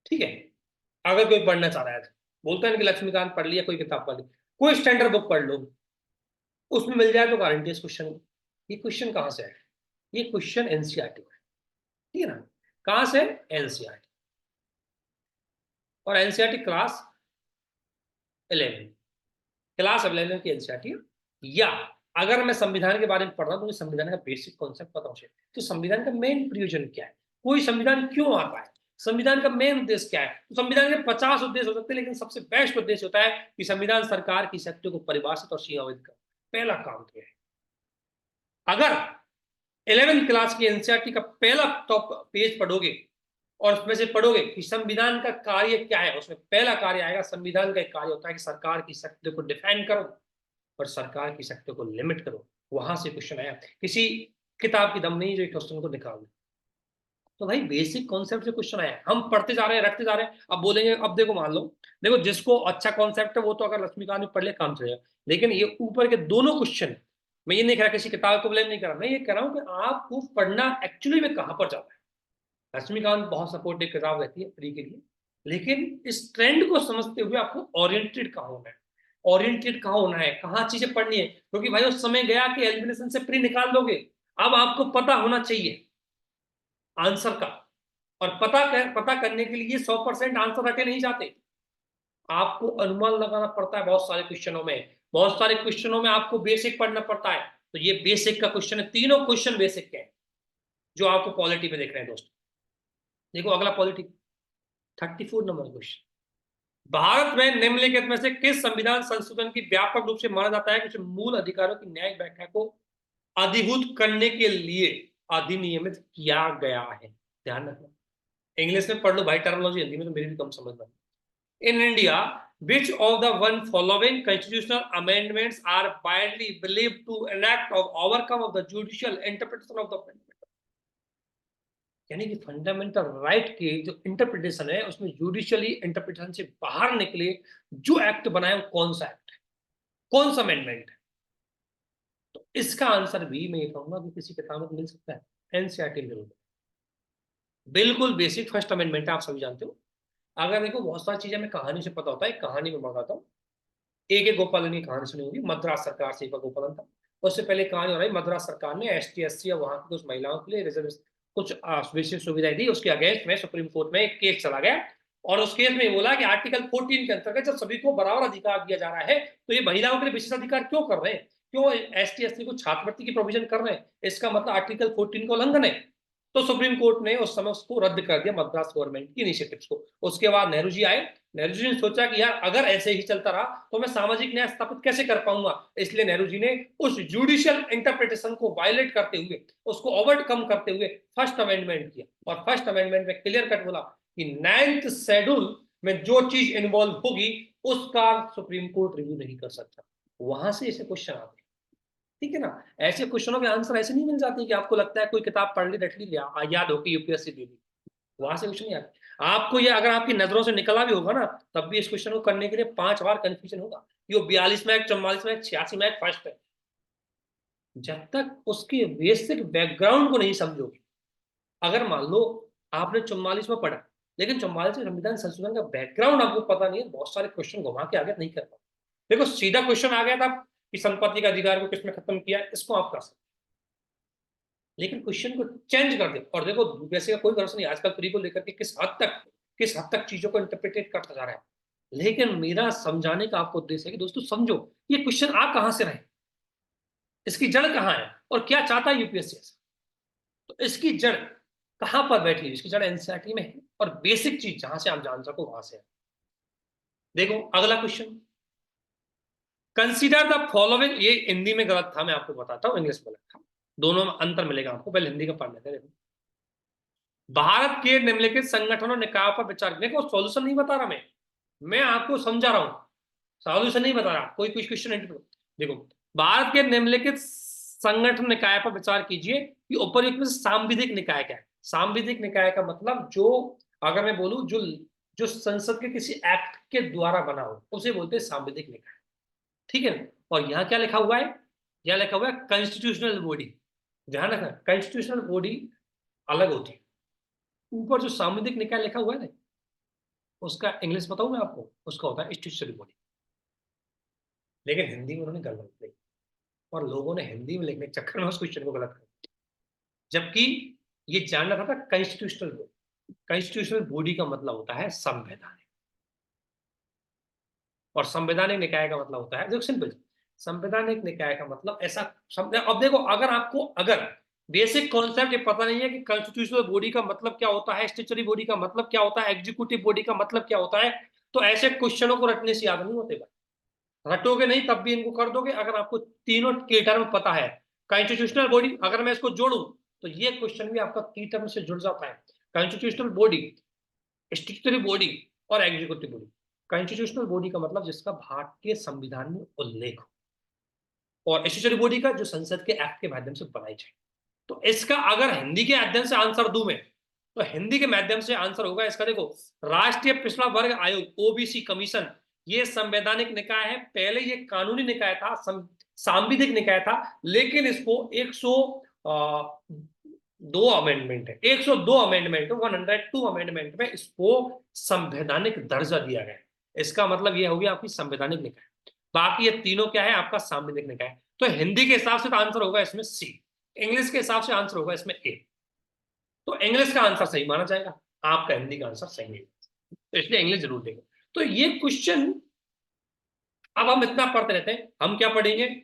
ठीक है, अगर कोई पढ़ना चाह रहा है, बोलता है कि लक्ष्मीकांत पढ़ लिया, कोई किताब पढ़ ली, कोई स्टैंडर्ड बुक पढ़ लो, उसमें मिल जाए तो गारंटी इस क्वेश्चन। ये क्वेश्चन कहां से है? ये क्वेश्चन एनसीईआरटी में, ठीक है ना? कहां से? एनसीईआरटी। और एनसीईआरटी क्लास 11, क्लास 11 की एनसीईआरटी। या अगर मैं संविधान के बारे में पढ़ रहा हूं तो मुझे संविधान का बेसिक कॉन्सेप्ट पता होना चाहिए। तो संविधान का मेन प्रयोजन क्या है, कोई संविधान क्यों आता है, संविधान का मेन उद्देश्य क्या है। तो संविधान के 50 उद्देश्य हो सकते हैं, लेकिन सबसे बेस्ट उद्देश्य होता है कि संविधान सरकार की शक्तियों को परिभाषित और सीमाबद्ध कर। पहला काम तो है। अगर 11th क्लास की एनसीईआरटी का पहला टॉप पेज पढ़ोगे और उसमें से पढ़ोगे कि संविधान का कार्य क्या है, उसमें पहला कार्य आएगा, संविधान का एक कार्य होता है कि सरकार की शक्तियों को डिफाइन करो और सरकार की शक्तियों को लिमिट करो। वहां से क्वेश्चन आया, किसी किताब की दम नहीं जो क्वेश्चन को निकाल। तो भाई बेसिक कॉन्सेप्ट से क्वेश्चन आया, हम पढ़ते जा रहे हैं, रखते जा रहे हैं। अब बोलेंगे, अब देखो मान लो, देखो जिसको अच्छा कॉन्सेप्ट है वो तो अगर लक्ष्मीकांत में पढ़ ले काम चलेगा, लेकिन ये ऊपर के दोनों क्वेश्चन, मैं ये नहीं कह रहा किसी किताब को ब्लेम नहीं कर रहा, मैं ये कह रहा हूँ कि आपको पढ़ना एक्चुअली में कहां पर जाता है। लक्ष्मीकांत बहुत सपोर्टिव किताब रहती है प्री के लिए, लेकिन इस ट्रेंड को समझते हुए आपको ओरिएंटेड कहाँ होना है, ओरिएंटेड कहाँ होना है, कहाँ चीजें पढ़नी है। क्योंकि भाई उस समय गया कि एलिमिनेशन से प्री निकाल दोगे, अब आपको पता होना चाहिए आंसर का। और पता करने के लिए 100% आंसर रटे नहीं जाते, आपको अनुमान लगाना पड़ता है बहुत सारे क्वेश्चनों में। बहुत सारे क्वेश्चनों में आपको बेसिक पढ़ना पड़ता है। तो ये बेसिक का क्वेश्चन है, तीनों क्वेश्चन बेसिक के हैं जो आपको पॉलिटी में देख रहे हैं दोस्तों। देखो अगला पॉलिटी, 34 नंबर क्वेश्चन। भारत में निम्नलिखित में से किस संविधान संशोधन की व्यापक रूप से माना जाता है कि मूल अधिकारों की न्यायिक व्याख्या को अधिभूत करने के लिए अधिनियमित किया गया है? ध्यान रखना, इंग्लिश में पढ़ लो भाई, टर्मिनोलॉजी हिंदी में तो मेरी भी कम समझ में। In India, which of the one following constitutional amendments are widely believed to enact or overcome of the judicial interpretation of the fundamental? यानी कि फंडामेंटल राइट के जो इंटरप्रिटेशन है उसमें जुडिशियली इंटरप्रिटेशन से बाहर निकले जो एक्ट बनाए, वो कौन सा एक्ट है, कौन सा अमेंडमेंट है? तो इसका आंसर भी मैं ये कहूंगा कि किसी किताब में मिल सकता है, एनसीईआरटी में जरूर। बिल्कुल बेसिक फर्स्ट अमेंडमेंट है, आप सभी जानते हो। अगर देखो बहुत सारी चीजें हमें कहानी से पता होता है, कहानी में बताता हूँ। ए के गोपालन की कहानी सुनी होगी, मद्रास सरकार से का गोपालन था। उससे पहले कहानी हो रही, मद्रास सरकार ने एसटी एससी और वहां की कुछ महिलाओं के लिए रिजर्वेशन कुछ विशेष सुविधाएं दी, उसके अगेंस्ट में सुप्रीम कोर्ट में एक केस चला गया। और उस केस में बोला कि आर्टिकल 14 के अंतर्गत जब सभी को बराबर अधिकार दिया जा रहा है, तो ये महिलाओं के लिए विशेष अधिकार क्यों कर रहे हैं, क्यों एसटी एससी को छात्रवृत्ति की प्रोविजन कर रहे हैं, इसका मतलब आर्टिकल 14 का उल्लंघन है। तो सुप्रीम कोर्ट ने उस समय उसको रद्द कर दिया, मद्रास गवर्नमेंट की इनिशिएटिव्स को। उसके बाद नेहरू जी आए, नेहरू जी ने सोचा कि यार अगर ऐसे ही चलता रहा तो मैं सामाजिक न्याय स्थापित कैसे कर पाऊंगा। इसलिए नेहरू जी ने उस जुडिशियल इंटरप्रिटेशन को वायलेट करते हुए, उसको ओवरकम करते हुए फर्स्ट अमेंडमेंट किया। और फर्स्ट अमेंडमेंट में क्लियर कट बोला कि 9th शेड्यूल में जो चीज इन्वॉल्व होगी उसका सुप्रीम कोर्ट रिव्यू नहीं कर सकता। वहां से ऐसे क्वेश्चन आते हैं, ठीक है ना? ऐसे क्वेश्चनों के आंसर ऐसे नहीं मिल जाते कि आपको लगता है कोई किताब पढ़ ली रट ली याद हो कि यूपीएससी दे दी, वहां से क्वेश्चन नहीं आता आपको। ये अगर आपकी नजरों से निकला भी होगा ना, तब भी इस क्वेश्चन को करने के लिए 5 बार कंफ्यूजन होगा। ये 42 में 44 में 86 में फर्स्ट है। जब तक उसके बेसिक बैकग्राउंड को नहीं समझोगे, अगर मान लो आपने 44 में पढ़ा, लेकिन 44 संविधान संशोधन का बैकग्राउंड आपको पता नहीं है, बहुत सारे क्वेश्चन घुमा के आगे नहीं कर पाते। देखो सीधा क्वेश्चन आ गया था कि संपत्ति का अधिकार को किसने खत्म किया, इसको आप कर सकते, लेकिन क्वेश्चन को चेंज कर दे। और देखो यूपीएससी का कोई भरोसा नहीं, आजकल प्री को लेकर के किस हद तक चीजों को इंटरप्रिटेट करता जा रहा है। लेकिन मेरा समझाने का आपको उद्देश्य है कि दोस्तों समझो ये क्वेश्चन आ कहां से रहे, इसकी जड़ कहां है और क्या चाहता है यूपीएससी से। तो इसकी जड़ कहां पर बैठी है, इसकी जड़ एनसीईआरटी में है, और बेसिक चीज जहां से आप जान सको वहां से है। देखो अगला क्वेश्चन, कंसीडर द फॉलोइंग, ये हिंदी में गलत था, मैं आपको बताता हूं, इंग्लिश में गलत था, दोनों में अंतर मिलेगा आपको, पहले हिंदी का पढ़ लेते हैं। देखो, भारत के निम्नलिखित संगठनों निकायों पर विचार, देखो सॉल्यूशन नहीं बता रहा मैं आपको समझा रहा हूं, सॉल्यूशन नहीं बता रहा, कोई कुछ क्वेश्चन। देखो, भारत के निम्नलिखित संगठन निकाय पर विचार कीजिए कि उपयुक्त में सांविधिक निकाय क्या है। सांविधिक निकाय का मतलब जो, अगर मैं बोलूं, जो जो संसद के किसी एक्ट के द्वारा बना हो उसे बोलते हैं सांविधिक निकाय, ठीक है ना। और यहाँ क्या लिखा हुआ है, यहाँ लिखा हुआ है कॉन्स्टिट्यूशनल बॉडी, ध्यान रखना कॉन्स्टिट्यूशनल बॉडी अलग होती है। ऊपर जो सांविधिक निकाय लिखा हुआ है ना, उसका इंग्लिश बताऊं मैं आपको, उसका होता है स्टैट्यूटरी बॉडी। लेकिन हिंदी में उन्होंने गलत लिखी और लोगों ने हिंदी में लिखने के चक्कर में उस क्वेश्चन को गलत कर, जबकि ये जानना था कॉन्स्टिट्यूशनल बॉडी। कॉन्स्टिट्यूशनल बॉडी का मतलब होता है संवैधानिक, और संवैधानिक निकाय का मतलब होता है, देखो सिंपल, संवैधानिक निकाय का मतलब ऐसा। अब देखो, अगर बेसिक कॉन्सेप्ट ये पता नहीं है कि कॉन्स्टिट्यूशनल बॉडी का मतलब क्या होता है, स्टैट्यूटरी बॉडी का मतलब क्या होता है, एग्जीक्यूटिव बॉडी का मतलब क्या होता है, तो ऐसे क्वेश्चनों को रटने से याद नहीं होते भाई। रटोगे नहीं तब भी इनको कर दोगे। अगर आपको तीनों की टर्म पता है, कॉन्स्टिट्यूशनल बॉडी, अगर मैं इसको जोड़ू तो ये क्वेश्चन भी आपका की टर्म से जुड़ जाता है। कॉन्स्टिट्यूशनल बॉडी, स्टैट्यूटरी बॉडी और एग्जीक्यूटिव बॉडी। कॉन्स्टिट्यूशनल बॉडी का मतलब जिसका भारतीय संविधान में उल्लेख हो, और स्टैट्यूटरी बॉडी का जो संसद के एक्ट के माध्यम से बनाई जाए। तो इसका अगर हिंदी के माध्यम से आंसर दूं मैं, तो हिंदी के माध्यम से आंसर होगा इसका, देखो, राष्ट्रीय पिछड़ा वर्ग आयोग, ओबीसी कमीशन, ये संवैधानिक निकाय है। पहले ये कानूनी निकाय था, सांविधिक निकाय था, लेकिन इसको 102 अमेंडमेंट है, 102 अमेंडमेंट, 102 अमेंडमेंट में इसको संवैधानिक दर्जा दिया गया। इसका मतलब ये हो गया आपकी संवैधानिक निकाय। बाकी ये तीनों क्या है, आपका सांविधिक निकाय। तो हिंदी के हिसाब से तो आंसर होगा इसमें सी, इंग्लिश के हिसाब से आंसर होगा इसमें ए। तो इंग्लिश का आंसर सही माना जाएगा, आपका हिंदी का आंसर सही नहीं, तो इसलिए इंग्लिश जरूर देंगे। तो ये क्वेश्चन अब हम इतना पढ़ते रहते हैं, हम क्या पढ़ेंगे,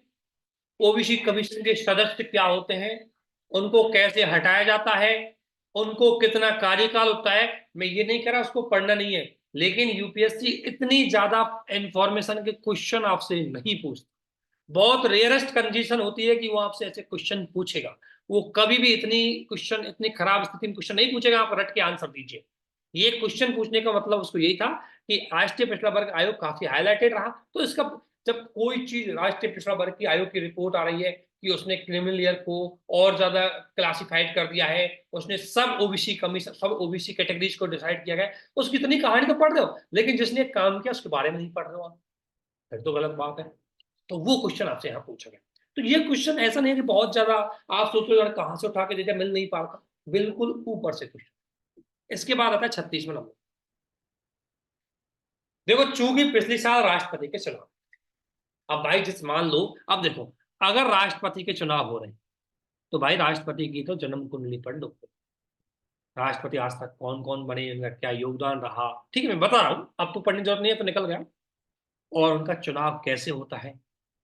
ओबीसी कमीशन के सदस्य क्या होते हैं, उनको कैसे हटाया जाता है, उनको कितना कार्यकाल होता है। मैं ये नहीं कह रहा उसको पढ़ना नहीं है, लेकिन यूपीएससी इतनी ज्यादा इंफॉर्मेशन के क्वेश्चन आपसे नहीं पूछता। बहुत रेयरेस्ट कंडीशन होती है कि वो आपसे ऐसे क्वेश्चन पूछेगा। वो कभी भी इतनी खराब स्थिति में क्वेश्चन नहीं पूछेगा आप रट के आंसर दीजिए। ये क्वेश्चन पूछने का मतलब उसको यही था कि राष्ट्रीय पिछड़ा वर्ग आयोग काफी हाईलाइटेड रहा, तो इसका, जब कोई चीज राष्ट्रीय पिछड़ा वर्ग की आयोग की रिपोर्ट आ रही है कि उसने क्रिमिनल ईयर को और ज्यादा क्लासिफाइड कर दिया है, उसने सब ओबीसी कमीशन, सब ओबीसी कैटेगरीज को डिसाइड किया गया, उसकी इतनी कहानी तो पढ़ रहे हो, लेकिन जिसने काम किया उसके बारे में नहीं पढ़ रहे हो आप, फिर तो गलत बात है। तो वो क्वेश्चन आपसे यहाँ पूछा गया। तो ये क्वेश्चन ऐसा नहीं है कि बहुत ज्यादा आप सोचो यार कहां से उठा के देते, मिल नहीं पाता, बिल्कुल ऊपर से क्वेश्चन। इसके बाद आता है 36वां नंबर। देखो, चूंकि पिछले साल राष्ट्रपति के चुनाव, अब भाई जिस मान लो, अब देखो, अगर राष्ट्रपति के चुनाव हो रहे हैं तो भाई राष्ट्रपति की तो जन्म कुंडली पढ़ लो, राष्ट्रपति आज तक कौन कौन बने, उनका क्या योगदान रहा, ठीक है, मैं बता रहा हूं, अब तो पढ़ने की जरूरत नहीं है, तो निकल गया। और उनका चुनाव कैसे होता है,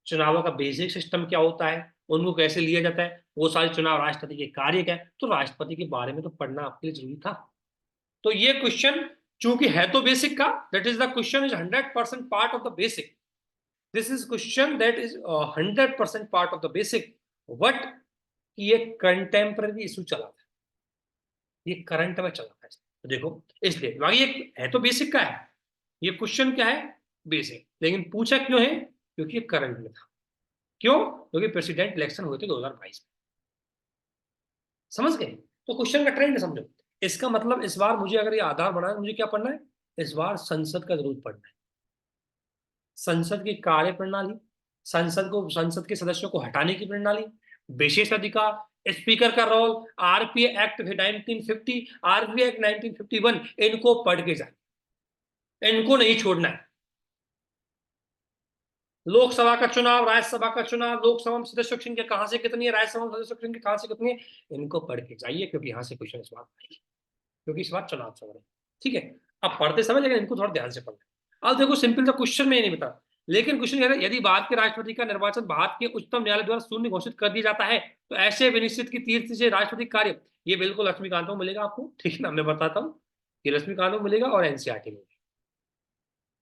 चुनावों का बेसिक सिस्टम क्या होता है, उनको कैसे लिया जाता है, वो सारे चुनाव, राष्ट्रपति के कार्य क्या है, तो राष्ट्रपति के बारे में तो पढ़ना आपके लिए जरूरी था। तो ये क्वेश्चन चूंकि है तो बेसिक का, that is the question is 100% part of the basic, this is question that is 100% part of the basic. But ये कंटेम्पररी इशू चला था, ये करंट में चला था, तो देखो इसलिए बाकी ये है तो बेसिक का है, ये क्वेश्चन क्या है, बेसिक, लेकिन पूछा क्यों है, क्योंकि ये करंट में था। क्यों, क्योंकि प्रेसिडेंट इलेक्शन हुए थे 2022 में, समझ गए। तो क्वेश्चन का ट्रेंड समझो। इसका मतलब इस बार मुझे अगर ये आधार बनाना है, मुझे क्या पढ़ना है, इस बार संसद का जरूर पढ़ना है, संसद की कार्य प्रणाली, संसद के सदस्यों को हटाने की प्रणाली, विशेष अधिकार, स्पीकर का role, RPA act 1950, RPA act 1951, इनको पढ़ के जाए, इनको नहीं छोड़ना है। लोकसभा का चुनाव, राज्यसभा का चुनाव, लोकसभा में सदस्य संख्या कहां से कितनी है, राज्यसभा में सदस्य संख्या कहां से कितनी है, इनको पढ़ के जाइए, क्योंकि यहाँ से क्वेश्चन इस बात आएगी, क्योंकि इस बार चुनाव चल रहा है। ठीक है, अब पढ़ते समय लेकिन इनको थोड़ा ध्यान से पढ़ना। अब देखो सिंपल सा क्वेश्चन में ये नहीं बता, लेकिन क्वेश्चन कह रहा है यदि भारत के राष्ट्रपति का निर्वाचन भारत के उच्चतम न्यायालय द्वारा शून्य घोषित कर दिया जाता है तो ऐसे विनिश्चित की तीर्थ से राष्ट्रपति कार्य, ये बिल्कुल लक्ष्मीकांत को मिलेगा आपको, ठीक है ना, मैं बताता हूँ, ये लक्ष्मीकांत को मिलेगा और एनसीईआरटी में।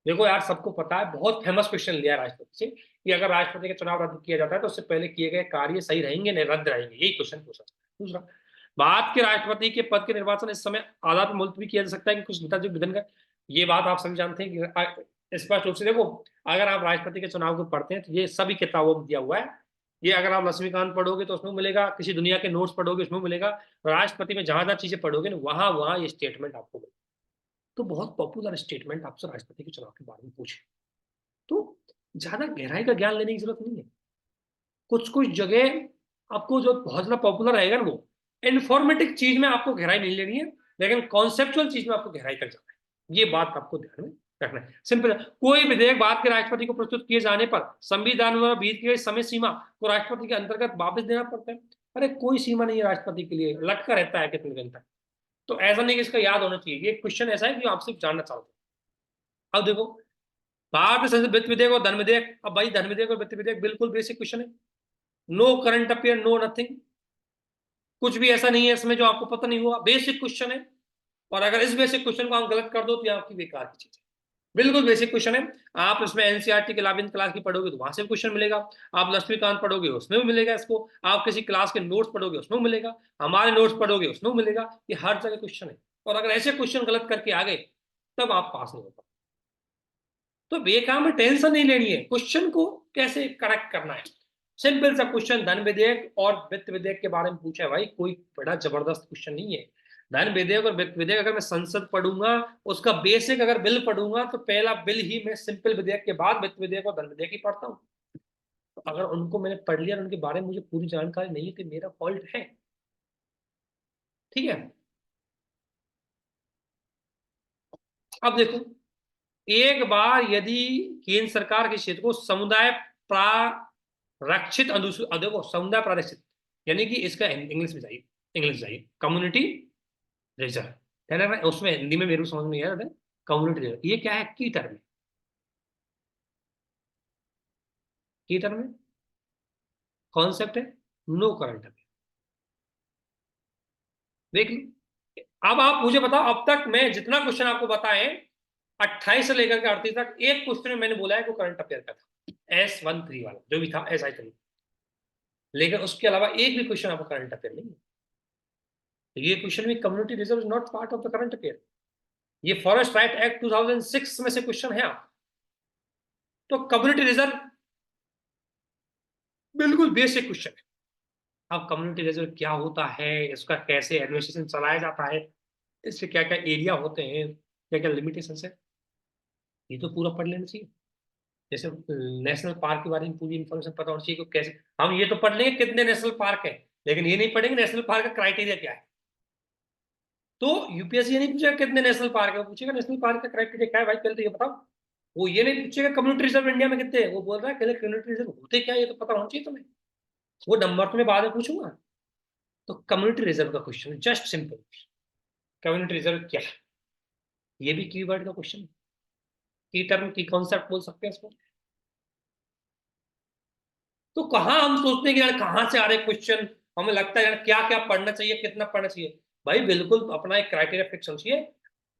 देखो यार, सबको पता है, बहुत फेमस क्वेश्चन लिया है राष्ट्रपति से कि अगर राष्ट्रपति का चुनाव रद्द किया जाता है तो उससे पहले किए गए कार्य सही रहेंगे नहीं रद्द रहेंगे, यही क्वेश्चन पूछा। दूसरा, भारत के राष्ट्रपति के पद के निर्वाचन इस समय आधार पर मुलतवी किया जा सकता है कि कुछ नेता जो विधन का, ये बात आप सभी जानते हैं कि स्पष्ट रूप से देखो, अगर आप राष्ट्रपति के चुनाव को पढ़ते हैं तो ये सभी किताबों में दिया हुआ है। ये अगर आप लक्ष्मीकांत पढ़ोगे तो उसमें मिलेगा, किसी दुनिया के नोट्स पढ़ोगे उसमें मिलेगा, राष्ट्रपति में जहां जहां चीजें पढ़ोगे ना वहां वहां ये स्टेटमेंट आपको मिलेगा। तो बहुत पॉपुलर स्टेटमेंट आपसे राष्ट्रपति के चुनाव के बारे में पूछे, तो ज्यादा गहराई का ज्ञान लेने की जरूरत नहीं है। कुछ कुछ जगह आपको जो बहुत ज्यादा पॉपुलर रहेगा ना, वो इन्फॉर्मेटिव चीज में आपको गहराई नहीं लेनी है, लेकिन कॉन्सेप्चुअल चीज में आपको गहराई तक जाना है। ये बात आपको ध्यान में रखना है। सिंपल, कोई विधेयक भारत के राष्ट्रपति को प्रस्तुत किए जाने पर संविधान द्वारा बीत गई समय सीमा को राष्ट्रपति के अंतर्गत वापस देना पड़ता है। अरे कोई सीमा नहीं है राष्ट्रपति के लिए, लटका रहता है कितने दिन तक। तो ऐसा नहीं कि इसका याद होना चाहिए, ये क्वेश्चन ऐसा है कि आप सिर्फ जानना चाहते हैं। अब देखो, भारतीय संसद वित्त विधेयक और धन विधेयक, अब भाई धन विधेयक और वित्त विधेयक बिल्कुल बेसिक क्वेश्चन है, no current affair, no nothing, कुछ भी ऐसा नहीं है इसमें जो आपको पता नहीं हुआ, बेसिक क्वेश्चन है। और अगर इस बेसिक क्वेश्चन को आप गलत कर दो तो ये आपकी बेकार की चीज है। बिल्कुल बेसिक क्वेश्चन है, आप इसमें एनसीईआरटी के 11वीं क्लास की पढ़ोगे तो वहां से भी क्वेश्चन मिलेगा, आप लक्ष्मीकांत पढ़ोगे उसमें भी मिलेगा इसको, आप किसी क्लास के नोट्स पढ़ोगे उसमें मिलेगा, हमारे नोट्स पढ़ोगे उसमें मिलेगा, ये हर जगह क्वेश्चन है। और अगर ऐसे क्वेश्चन गलत करके आ गए तब आप पास नहीं हो पाते। तो बेकार में टेंशन नहीं लेनी है, क्वेश्चन को कैसे करेक्ट करना है। सिंपल सा क्वेश्चन धन विधेयक और वित्त विधेयक के बारे में पूछा है भाई, कोई बड़ा जबरदस्त क्वेश्चन नहीं है। धन विधेयक और वित्त विधेयक अगर मैं संसद पढ़ूंगा, उसका बेसिक अगर बिल पढ़ूंगा तो पहला बिल ही मैं सिंपल विधेयक के बाद वित्त विधेयक और धन विधेयक ही पढ़ता हूँ। तो अगर उनको मैंने पढ़ लिया और उनके बारे में मुझे पूरी जानकारी नहीं है तो मेरा फॉल्ट है। ठीक है, अब देखो, एक बार यदि केंद्र सरकार के क्षेत्र को समुदाय प्रारक्षित देखो समुदाय प्रारक्षित, यानी कि इसका इंग्लिश में जाइए, इंग्लिश जाइए, कम्युनिटी रिजर्व है ना, उसमें हिंदी में मेरे को समझ में आया था, कम्युनिटी रिजर्व ये क्या है, की टर्म है, की टर्म है, कॉन्सेप्ट है, नो करंट अफेयर। देख लो, अब आप मुझे बताओ, अब तक मैं जितना क्वेश्चन आपको बताए 28 से लेकर के 38 तक, एक क्वेश्चन में मैंने बोला है वो करंट अफेयर का था, S13 वाला जो भी था, SI3, लेकिन उसके अलावा एक भी क्वेश्चन आपको करंट अफेयर नहीं है। तो ये क्वेश्चन में community reserve is not part of the current affair, ये फॉरेस्ट राइट एक्ट 2006 में से क्वेश्चन है आप। तो कम्युनिटी रिजर्व बिल्कुल बेसिक क्वेश्चन है। अब कम्युनिटी रिजर्व क्या होता है, इसका कैसे एडमिनिस्ट्रेशन चलाया जाता है, इससे क्या क्या एरिया होते हैं, क्या क्या लिमिटेशन है, ये तो पूरा पढ़ लेना चाहिए। जैसे नेशनल पार्क के बारे में पूरी इंफॉर्मेशन पता होनी चाहिए कि कैसे, हम ये तो पढ़ लेंगे कितने नेशनल पार्क है, लेकिन ये नहीं पढ़ेंगे नेशनल पार्क का क्राइटेरिया क्या है। तो यूपीएससी ये नहीं पूछेगा कितने नेशनल पार्क है, वो पूछेगा नेशनल पार्क का क्राइटेरिया क्या है भाई, पहले तो ये बताओ। वो ये नहीं पूछेगा कम्युनिटी रिजर्व इंडिया में कितने हैं, वो बोल रहा है पहले कम्युनिटी रिजर्व होते क्या है, ये तो पता होना चाहिए तुम्हें, वो नंबर तुम्हें बाद में पूछूंगा। तो कम्युनिटी रिजर्व का question just simple, community reserve क्या है, ये भी कीवर्ड का क्वेश्चन, की टर्म की कॉन्सेप्ट बोल सकते हैं इसको। तो कहाँ हम सोचते हैं कि यार कहाँ से आ रहे क्वेश्चन, हमें लगता है यार क्या क्या पढ़ना चाहिए, कितना पढ़ना चाहिए। भाई बिल्कुल अपना एक क्राइटेरिया फिक्स होना चाहिए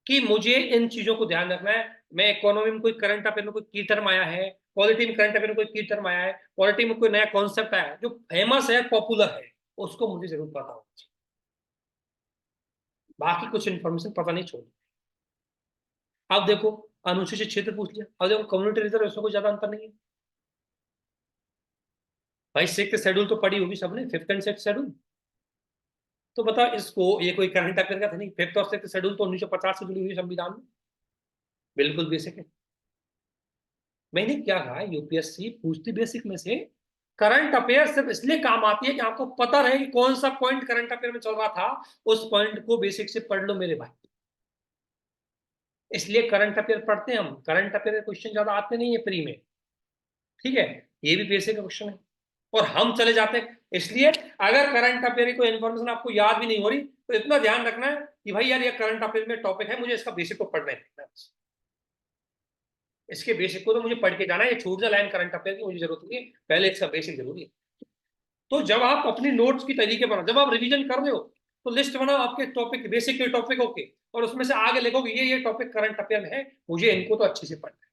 कि मुझे इन चीजों को ध्यान रखना है। मैं इकोनॉमी में कोई करंट अफेयर में कोई की टर्म आया है, पॉलिटी में करंट अफेयर में कोई की टर्म आया है, पॉलिटी में कोई नया कॉन्सेप्ट आया है जो फेमस है, पॉपुलर है, उसको मुझे जरूर पता होना चाहिए। बाकी कुछ इन्फॉर्मेशन पता नहीं छोड़। अब देखो, अनुसूचित क्षेत्र पूछ लिया, अब देखो कम्युनिटी रिजर्व, इसमें कोई ज्यादा अंतर नहीं है। भाई सिक्स शेड्यूल तो पढ़ी होगी सबने, फिफ्थ एंड सिक्स शेड्यूल, तो बताओ इसको, ये कोई करंट अफेयर का था नहीं, फिफ्थ और सिक्स शेड्यूल तो 1950 से जुड़ी हुई संविधान में, बिल्कुल बेसिक है। मैंने क्या कहा, यूपीएससी पूछती बेसिक में से, करंट अफेयर सिर्फ इसलिए काम आती है कि आपको पता रहे कि कौन सा पॉइंट करंट अफेयर में चल रहा था, उस पॉइंट को बेसिक से पढ़ लो मेरे भाई। इसलिए करंट अफेयर पढ़ते हैं हम, करंट अफेयर के क्वेश्चन ज्यादा आते नहीं है प्री में। ठीक है, ये भी बेसिक का क्वेश्चन है। और हम चले जाते हैं, इसलिए अगर करंट अफेयर की कोई इन्फॉर्मेशन आपको याद भी नहीं हो रही तो इतना ध्यान रखना है कि भाई यार ये करंट अफेयर में टॉपिक है, मुझे इसका बेसिक को पढ़ना है, इसके बेसिक को तो मुझे पढ़ के जाना है, ये छूट जा लाइन करंट अफेयर की मुझे जरूरत नहीं है, पहले इसका बेसिक जरूरी है। तो जब आप अपनी नोट्स की तरीके बनाओ, जब आप रिवीजन कर रहे हो तो लिस्ट बनाओ आपके टॉपिक, बेसिक के टॉपिकों के, और उसमें से आगे लिखो कि ये टॉपिक करंट अफेयर में है, मुझे इनको तो अच्छे से पढ़ना है।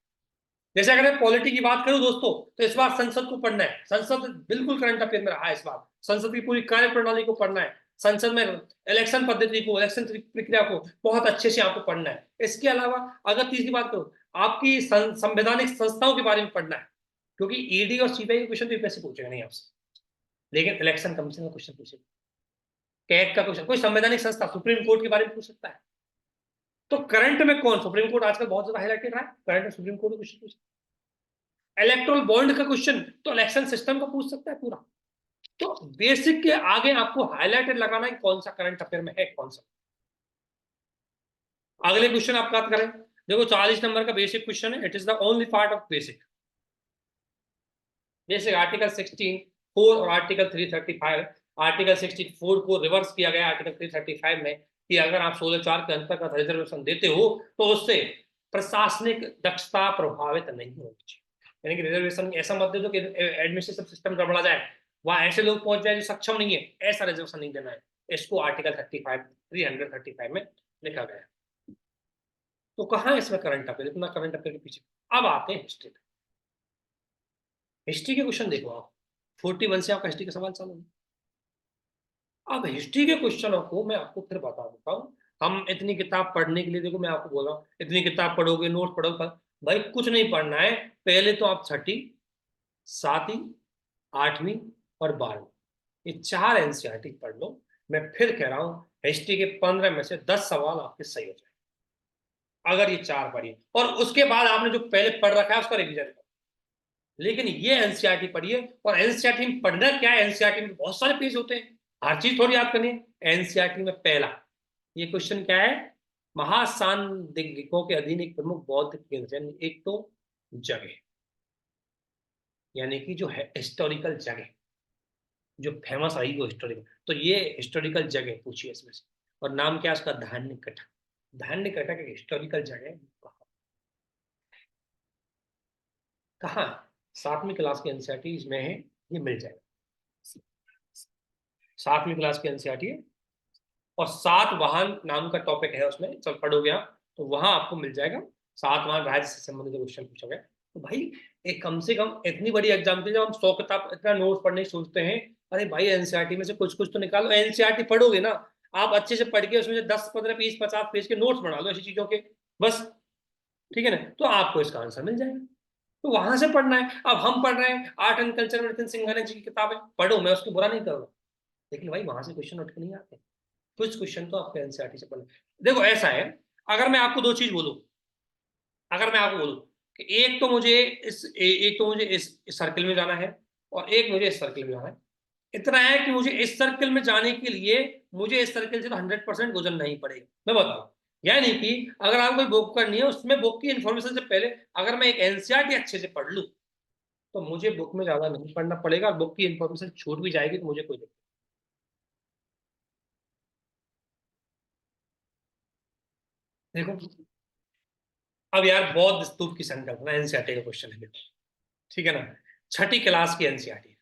जैसे अगर मैं पॉलिटी की बात करूं दोस्तों, तो इस बार संसद को पढ़ना है, संसद बिल्कुल करंट अफेयर में रहा है, इस बार संसद की पूरी कार्य प्रणाली को पढ़ना है, संसद में इलेक्शन पद्धति को, इलेक्शन प्रक्रिया को बहुत अच्छे से आपको पढ़ना है। इसके अलावा अगर तीसरी बात करूं, आपकी संवैधानिक संस्थाओं के बारे में पढ़ना है, क्योंकि ईडी और सीबीआई के क्वेश्चन तो यूपीएससी पूछेगा नहीं आपसे, लेकिन इलेक्शन कमीशन का क्वेश्चन पूछेगा, कैग का क्वेश्चन, कोई संवैधानिक संस्था सुप्रीम कोर्ट के बारे में पूछ सकता है। तो करंट में कौन, सुप्रीम कोर्ट आजकल बहुत ज्यादा हाईलाइटेड रहा है, करंट में सुप्रीम कोर्ट क्वेश्चन पूछ, इलेक्ट्रोल बॉन्ड का क्वेश्चन तो इलेक्शन सिस्टम का पूछ सकता है पूरा। तो बेसिक के आगे आपको हाईलाइटेड लगाना है कौन सा करंट अफेयर में है, कौन सा। अगले क्वेश्चन आप बात करें, देखो 40 नंबर का बेसिक क्वेश्चन है, it is the only part of basic. Basic article 16(4) और आर्टिकल 335, आर्टिकल 64 को रिवर्स किया गया आर्टिकल 335 में, कि अगर आप 16(4) के अंतर्गत रिजर्वेशन देते हो तो उससे प्रशासनिक दक्षता प्रभावित नहीं होगी चाहिए। यानी कि रिजर्वेशन ऐसा मत दे दो कि एडमिनिस्ट्रेटिव सिस्टम गड़बड़ा जाए, वहां ऐसे लोग पहुंच जाए जो सक्षम नहीं है, ऐसा रिजर्वेशन नहीं देना है। इसको आर्टिकल 335 में लिखा गया है। तो कहाँ है इसमें करंट अफेयर, इतना करंट अफेयर के पीछे। अब आते हैं हिस्ट्री। हिस्ट्री के क्वेश्चन देखो आप, 41 से आपका हिस्ट्री का सवाल चालू है। अब हिस्ट्री के क्वेश्चनों को मैं आपको फिर बता देता हूँ। हम इतनी किताब पढ़ने के लिए, देखो मैं आपको बोल रहा हूँ इतनी किताब पढ़ोगे, नोट पढ़ोगे, भाई कुछ नहीं पढ़ना है। पहले तो आप छठी, सातवीं, आठवीं और 12वीं, ये 4 एनसीईआरटी पढ़ लो। मैं फिर कह रहा हूँ हिस्ट्री के 15 में से 10 सवाल आपके सही हो जाए अगर ये 4 पढ़िए, और उसके बाद आपने जो पहले पढ़ रखा है उसका रिवीजन करो। लेकिन ये एनसीईआरटी पढ़िए, और एनसीईआरटी में पढ़ना क्या है, एनसीईआरटी में बहुत सारे पेज होते हैं, हर चीज थोड़ी याद करनी है। एनसीईआरटी में पहला ये क्वेश्चन क्या है, महासांदिग्धिकों के अधीन एक प्रमुख बौद्ध केंद्र, यानी एक तो जगह, यानी कि जो है हिस्टोरिकल जगह जो फेमस रही वो हिस्टोरिकल, तो ये हिस्टोरिकल जगह पूछिए इसमें से। और नाम क्या है उसका, धान्य कटक। धान्य कटक एक हिस्टोरिकल जगह है। कहाँ, 7वीं क्लास की एनसीईआरटी इसमें है, ये मिल जाएगा। 7वीं क्लास की एनसीईआरटी है, और सातवाहन नाम का टॉपिक है उसमें, चल पढ़ोगे आप तो वहां आपको मिल जाएगा। सातवाहन राज्य से संबंधित क्वेश्चन पूछा गया। तो भाई एक कम से कम इतनी बड़ी एग्जाम के, जब हम 100 किताब इतना नोट पढ़ने की सोचते हैं, अरे भाई एनसीईआरटी में से कुछ कुछ तो निकालो। एनसीईआरटी पढ़ोगे ना आप अच्छे से पढ़ के, उसमें से 10, 15, 20, 50 पेज के नोट्स बना लो ऐसी चीजों के, बस। ठीक है ना, तो आपको इसका आंसर मिल जाएगा। तो वहां से पढ़ना है। अब हम पढ़ रहे हैं आर्ट एंड कल्चर में नितिन सिंघानिया जी की किताबें, पढ़ो, मैं उसको बुरा नहीं कर रहा, लेकिन भाई वहां से क्वेश्चन उठ के नहीं आते, कुछ क्वेश्चन तो आपको एनसीईआरटी से पढ़ना। देखो ऐसा है, अगर मैं आपको दो चीज बोलूं, अगर मैं आपको बोलूं कि एक तो मुझे एक तो मुझे इस सर्किल में जाना है, और एक मुझे इस सर्किल में जाना है, इतना है कि मुझे इस सर्किल में जाने के लिए मुझे इस सर्किल से तो 100% गुजरना ही पड़ेगा, मैं बताऊं। यानी कि अगर आपको कोई बुक करनी है, उसमें बुक की इंफॉर्मेशन से पहले अगर मैं एक एनसीईआरटी अच्छे से पढ़ लूं, तो मुझे बुक में ज्यादा नहीं पढ़ना पड़ेगा, और बुक की इंफॉर्मेशन छूट भी जाएगी तो मुझे कोई दिक्कत। देखो अब यार बौद्ध स्तूप की संकल्पना एनसीईआरटी का क्वेश्चन है, ठीक है ना, छठी क्लास की एनसीईआरटी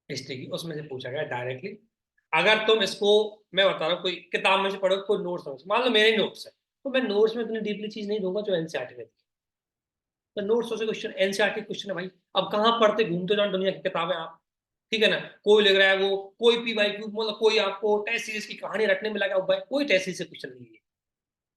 हिस्ट्री की, उसमें से पूछा गया डायरेक्टली। अगर तुम इसको, मैं बता रहा हूँ, कोई किताब में से पढ़ो, कोई नोट्स समझ, मान लो मेरे नोट्स है, तो मैं नोट्स में इतनी डीपली चीज नहीं दूंगा जो एनसीईआरटी में। तो नोट्स से क्वेश्चन, एनसीईआरटी क्वेश्चन है भाई। अब कहाँ पढ़ते घूमते जाओ दुनिया की किताबें आप, ठीक है ना, कोई लिख रहा है वो, कोई पी वाई क्यू, मतलब कोई आपको टेस्ट सीरीज की कहानी रटने में लगा भाई, कोई टेस्ट सीरीज से क्वेश्चन नहीं है,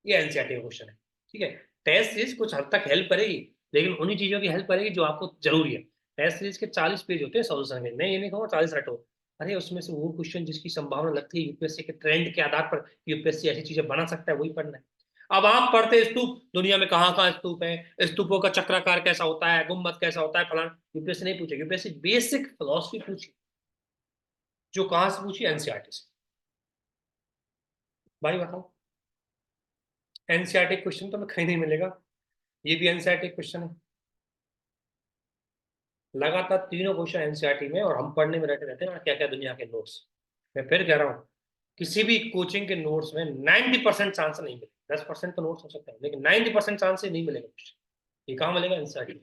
ये एनसीईआरटी का क्वेश्चन है। ठीक है, टेस्ट सीरीज कुछ हद तक हेल्प करेगी, लेकिन उन्हीं चीजों की हेल्प करेगी जो आपको जरूरी है। टेस्ट सीरीज के 40 पेज होते हैं सॉल्यूशन में, मैं ये नहीं कहूँगा 40 रटो, अरे उसमें से वो क्वेश्चन जिसकी संभावना लगती है यूपीएससी के ट्रेंड के आधार पर यूपीएससी ऐसी चीजें बना सकता है, वही पढ़ना है। अब आप पढ़ते स्तूप, दुनिया में कहाँ कहाँ स्तूप है, स्तूपों का चक्राकार कैसा होता है, गुम्बद कैसा होता है, फलाना, यूपीएससी नहीं पूछे, यूपीएससी बेसिक फिलोसफी पूछी, जो कहाँ से पूछी, एनसीईआरटी से। भाई बताओ, एनसीईआरटी क्वेश्चन तो मैं कहीं नहीं मिलेगा, ये भी एनसीईआरटी क्वेश्चन है। लगातार तीनों क्वेश्चन एनसीईआरटी में, और हम पढ़ने में रहते रहते हैं क्या क्या दुनिया के नोट्स। मैं फिर कह रहा हूँ, किसी भी कोचिंग के नोट्स में 90% चांस नहीं मिले, 10% तो नोट्स हो सकते हैं, लेकिन 90% चांस ही नहीं मिलेगा क्वेश्चन। ये कहाँ मिलेगा? एनसीईआरटी में।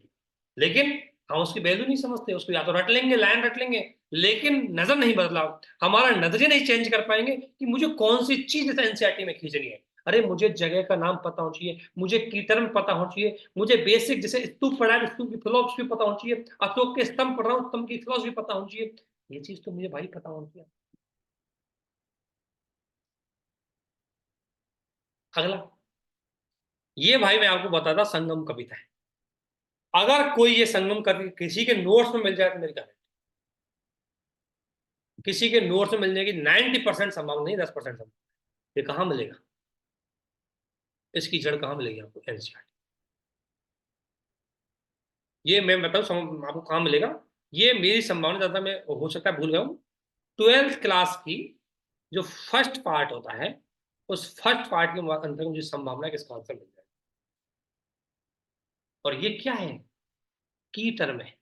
लेकिन हम उसकी वैल्यू नहीं समझते, उसको या तो रट लेंगे, लाइन रट लेंगे, लेकिन नजर नहीं बदलाव, हमारा नजरिया नहीं चेंज कर पाएंगे कि मुझे कौन सी चीज एनसीईआरटी में खींचनी है। अरे मुझे जगह का नाम पता होना चाहिए, मुझे की टर्म पता होना चाहिए, मुझे बेसिक जैसे स्तूप पढ़ा है स्तूप की फिलोसफी पता होनी चाहिए, अशोक के स्तंभ पढ़ रहा हूँ स्तंभ की फिलोसफी पता होनी चाहिए। ये चीज तो मुझे भाई पता होनी चाहिए। अगला, ये भाई मैं आपको बताता संगम कविता है। अगर कोई ये संगम कवि किसी के नोट्स में मिल जाए तो मेरी गारंटी, किसी के नोट्स में मिल जाएगी 90% संभावना नहीं, 10% संभावना। ये कहाँ मिलेगा? इसकी जड़ कहाँ मिलेगी आपको? एनसीईआरटी। ये मैं बताऊँ आपको कहाँ मिलेगा। ये मेरी संभावना ज्यादा, मैं हो सकता है भूल गया हूँ, 12th क्लास की जो फर्स्ट पार्ट होता है, उस फर्स्ट पार्ट के अंदर मुझे संभावना है कि इसका आंसर मिल जाए। और ये क्या है? की टर्म है।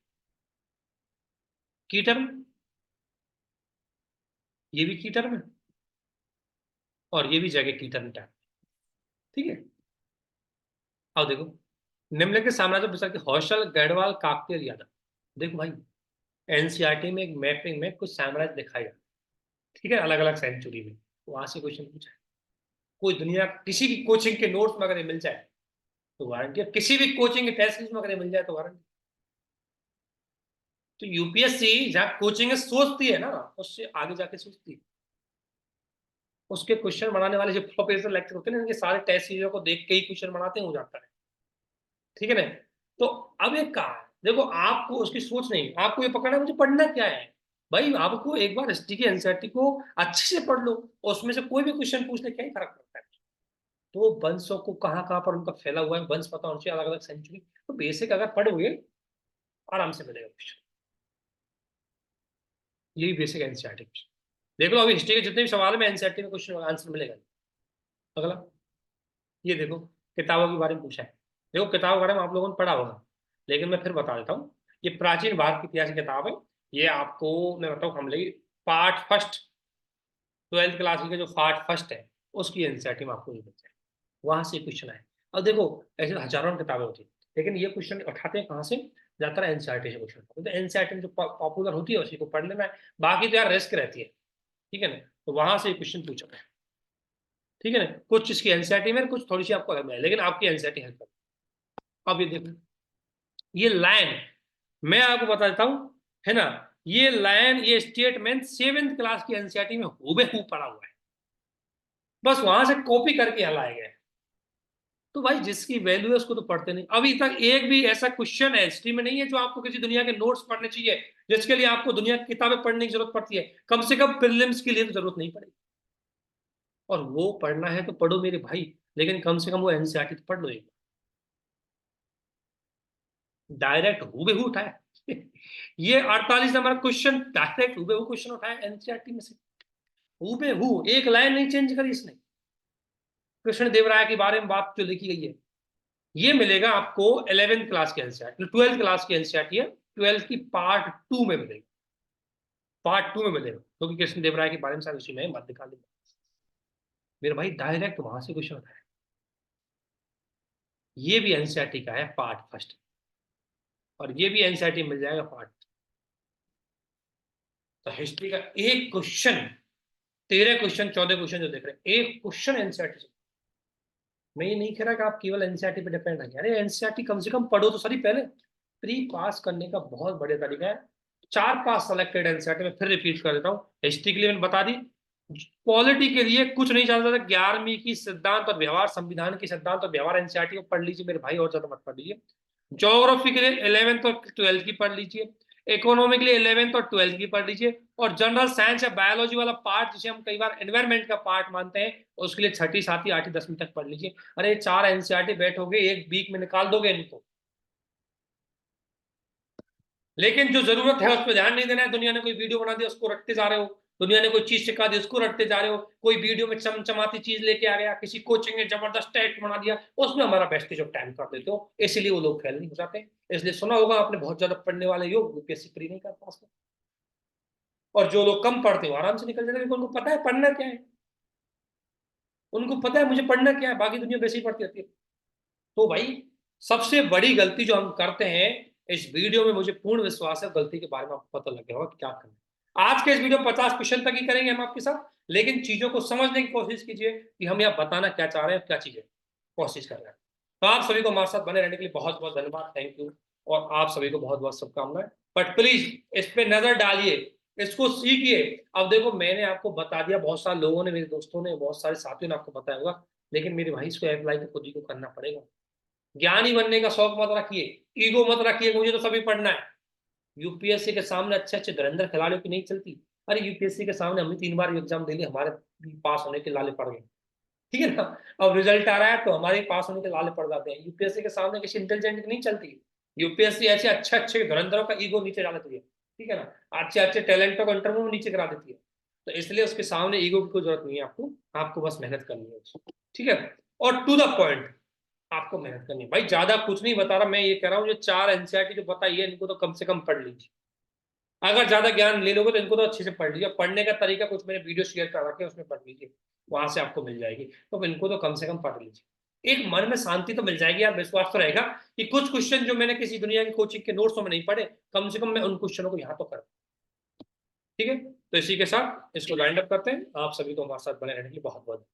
की टर्म, ये भी की टर्म है, और ये भी जगह की टर्म टाइप। ठीक है। अब देखो, निम्नलिखित साम्राज्य विस्तार के कौशल गढ़वाल काकतीय यादव। देखो भाई, एनसीईआरटी में एक मैपिंग में कुछ साम्राज्य दिखाया, ठीक है, अलग अलग सेंचुरी में, वहां से क्वेश्चन पूछा है। कोई दुनिया किसी भी कोचिंग के नोट्स में अगर ये मिल जाए तो वारंटी है, किसी भी कोचिंग के टेस्ट सीरीज में अगर ये मिल जाए तो वारंटी। तो यूपीएससी जहाँ कोचिंग सोचती है ना, उससे आगे जाके सोचती है। उसके क्वेश्चन बनाने वाले जो प्रोफेसर लेक्चर होते हैं ना, इनके सारे टेस्ट सीरीजों को देख के ही क्वेश्चन बनाते हैं, हो जाता है। ठीक है ना? तो अब एक कहा है, देखो आपको उसकी सोच नहीं, आपको ये पकड़ना है मुझे पढ़ना क्या है। भाई आपको एक बार हिस्ट्री की एनसीईआरटी को अच्छे से पढ़ लो, उसमें से कोई भी क्वेश्चन पूछ ले, क्या ही फर्क पड़ता है। तो वंशों को कहाँ कहाँ पर उनका फैला हुआ है, वंश पता होना चाहिए, अलग अलग सेंचुरी, तो बेसिक अगर पढ़ोगे आराम से मिलेगा क्वेश्चन। यही बेसिक एनसीईआरटी क्वेश्चन। देख लो अभी हिस्ट्री के जितने भी सवाल में एनसीईआरटी में क्वेश्चन आंसर मिलेगा। अगला, ये देखो, किताबों के बारे में पूछा है। देखो किताबों के बारे में आप लोगों ने पढ़ा होगा, लेकिन मैं फिर बता देता हूँ। ये प्राचीन भारत की इतिहास की किताब है। ये आपको मैं बताऊँ, हम लोग पार्ट फर्स्ट, 12th क्लास की जो पार्ट फर्स्ट है, उसकी एनसीईआरटी में आपको ये मिलता है, वहां से क्वेश्चन आए। अब देखो, ऐसे हजारों किताबें होती हैं, लेकिन ये क्वेश्चन उठाते हैं कहाँ से? ज्यादातर एनसीईआरटी से क्वेश्चन, तो एनसीईआरटी में जो पॉपुलर होती है उसी को पढ़ लेना है। बाकी तो यार रिस्क रहती है। ठीक है ना? तो वहां से क्वेश्चन पूछा है। ठीक है ना? कुछ इसकी एनसीईआरटी में, कुछ थोड़ी सी आपको हेल्प है, लेकिन आपकी एनसीईआरटी हेल्प कर। अब ये देखो, ये लाइन मैं आपको बता देता हूँ, है ना? ये लाइन, ये स्टेटमेंट 7th क्लास की एनसीईआरटी में हूबहू पड़ा हुआ है, बस वहां से कॉपी करके यहाँ लाए गए। तो भाई जिसकी वैल्यू है उसको तो पढ़ते नहीं। अभी तक एक भी ऐसा क्वेश्चन है हिस्ट्री में नहीं है जो आपको किसी दुनिया के नोट्स पढ़ने चाहिए, जिसके लिए आपको दुनिया की किताबें पढ़ने की जरूरत पड़ती है, कम से कम प्रीलिम्स के लिए तो जरूरत नहीं पड़ेगी। और वो पढ़ना है तो पढ़ो मेरे भाई, लेकिन कम से कम वो एनसीईआरटी तो पढ़ लो एक। डायरेक्ट हूबहू उठाया ये 48 नंबर क्वेश्चन डायरेक्ट हूबहू क्वेश्चन उठाया एनसीईआरटी में से, हूबहू, एक लाइन नहीं चेंज करी इसने। कृष्ण देव राय के बारे में बात जो लिखी गई है, ये मिलेगा आपको 11th क्लास की एनसीईआरटी, 12th क्लास की एनसीईआरटी है, 12th की पार्ट 2 में मिलेगा। पार्ट 2 में मिलेगा, क्योंकि कृष्ण देव राय के बारे में सारी उसी में मध्यकालीन में। मेरे भाई डायरेक्ट वहां से क्वेश्चन उठाया। ये भी एनसीईआरटी का है पार्ट फर्स्ट, और ये भी एनसीईआरटी मिल जाएगा पार्ट। तो हिस्ट्री का एक क्वेश्चन, 13 क्वेश्चन 14 क्वेश्चन जो देख रहे हैं, एक क्वेश्चन एनसीईआरटी से। मैं ये नहीं कह रहा कि आप केवल एनसीईआरटी पे डिपेंड रहिए, अरे एनसीईआरटी कम से कम पढ़ो तो सही पहले। प्री पास करने का बहुत बढ़िया तरीका है, 4-5 सेलेक्टेड एनसीईआरटी में फिर रिपीट कर देता हूँ। हिस्ट्री के लिए मैंने बता दी, पॉलिटी के लिए कुछ नहीं जानता था, 11वीं की सिद्धांत और व्यवहार, संविधान की सिद्धांत और व्यवहार एनसीईआरटी को पढ़ लीजिए मेरे भाई, और ज्यादा मत पढ़ लीजिए। ज्योग्राफी के लिए 11th और 12th की पढ़ लीजिए, इकोनॉमी के लिए 11th और 12th की पढ़ लीजिए, और जनरल साइंस या बायोलॉजी वाला पार्ट जिसे हम कई बार एनवायरमेंट का पार्ट मानते हैं, उसके लिए 6ठी 7वीं 8वीं 10वीं तक पढ़ लीजिए। अरे 4 एनसीईआरटी बैठोगे एक वीक में निकाल दोगे इनको। लेकिन जो जरूरत है उस पर ध्यान नहीं देना है, दुनिया ने कोई वीडियो बना दिया उसको रटते जा रहे हो, दुनिया ने कोई चीज सिखा दी उसको रटते जा रहे हो, कोई वीडियो में चमचमाती चीज लेके आ गया, किसी कोचिंग ने जबरदस्त टेस्ट बना दिया, उसमें हमारा वेस्टेज ऑफ टाइम कर देते हो, इसलिए वो लोग फेल नहीं हो जाते। इसलिए सुना होगा आपने, बहुत ज्यादा पढ़ने वाले योग यूपीएससी प्री नहीं कर पाते, और जो लोग कम पढ़ते हो आराम से निकल जाते हैं, क्योंकि उनको पता है पढ़ना क्या है, उनको पता है मुझे पढ़ना क्या है, बाकी दुनिया वैसे ही पढ़ती रहती है। तो भाई सबसे बड़ी गलती जो हम करते हैं इस वीडियो में, मुझे पूर्ण विश्वास है गलती के बारे में आपको पता लग गया होगा कि क्या करना है। आज के इस वीडियो 50 क्वेश्चन तक ही करेंगे हम आपके साथ, लेकिन चीजों को समझने की कोशिश कीजिए कि हम यहाँ बताना क्या चाह रहे हैं, क्या चीजें कोशिश कर रहे हैं। तो आप सभी को हमारे साथ बने रहने के लिए बहुत बहुत धन्यवाद, थैंक यू, और आप सभी को बहुत बहुत शुभकामनाएं। बट प्लीज इस पे नजर डालिए, इसको सीखिए। अब देखो मैंने आपको बता दिया, बहुत सारे लोगों ने, मेरे दोस्तों ने, बहुत सारे साथियों ने आपको बताया होगा, लेकिन मेरे भाई इसको अप्लाई तो खुद ही को करना पड़ेगा। ज्ञानी बनने का शौक मत रखिए, ईगो मत रखिए मुझे तो सभी पढ़ना है। यूपीएससी के सामने अच्छे अच्छे धुरंधर खिलाड़ियों की नहीं चलती। अरे यूपीएससी के सामने हमने 3 बार एग्जाम दे लिए, हमारे पास होने के लाले पड़ गए, ठीक है ना। अब रिजल्ट आ रहा है तो हमारे पास होने के लाले पड़ जाते हैं। यूपीएससी के सामने किसी इंटेलिजेंट की नहीं चलती। यूपीएससी ऐसे अच्छे अच्छे धुरंधरों का ईगो नीचे डाल देती है, ठीक है ना, अच्छे अच्छे टैलेंटों को इंटरव्यू में नीचे करा देती है। तो इसलिए उसके सामने ईगो की कोई जरूरत नहीं है, आपको आपको बस मेहनत करनी है, ठीक है। और टू द पॉइंट, आपको मेहनत करनी है भाई, ज्यादा कुछ नहीं बता रहा, मैं ये कह रहा हूँ जो 4 एनसीईआरटी जो बताई है इनको तो कम से कम पढ़ लीजिए। अगर ज्यादा ज्ञान ले लोगे तो इनको तो अच्छे से पढ़ लीजिए, पढ़ने का तरीका कुछ मैंने वीडियो शेयर कर रखे हैं उसमें पढ़ लीजिए, वहां से आपको मिल जाएगी। तो इनको तो कम से कम पढ़ लीजिए, एक मन में शांति तो मिल जाएगी यार, विश्वास तो रहेगा कि कुछ क्वेश्चन जो मैंने किसी दुनिया की कोचिंग के नोट्स में नहीं पढ़े, कम से कम मैं उन क्वेश्चनों को यहाँ तो कर, ठीक है। तो इसी के साथ इसको लाइंड अप करते हैं। आप सभी को हमारे साथ बने रहने की बहुत बहुत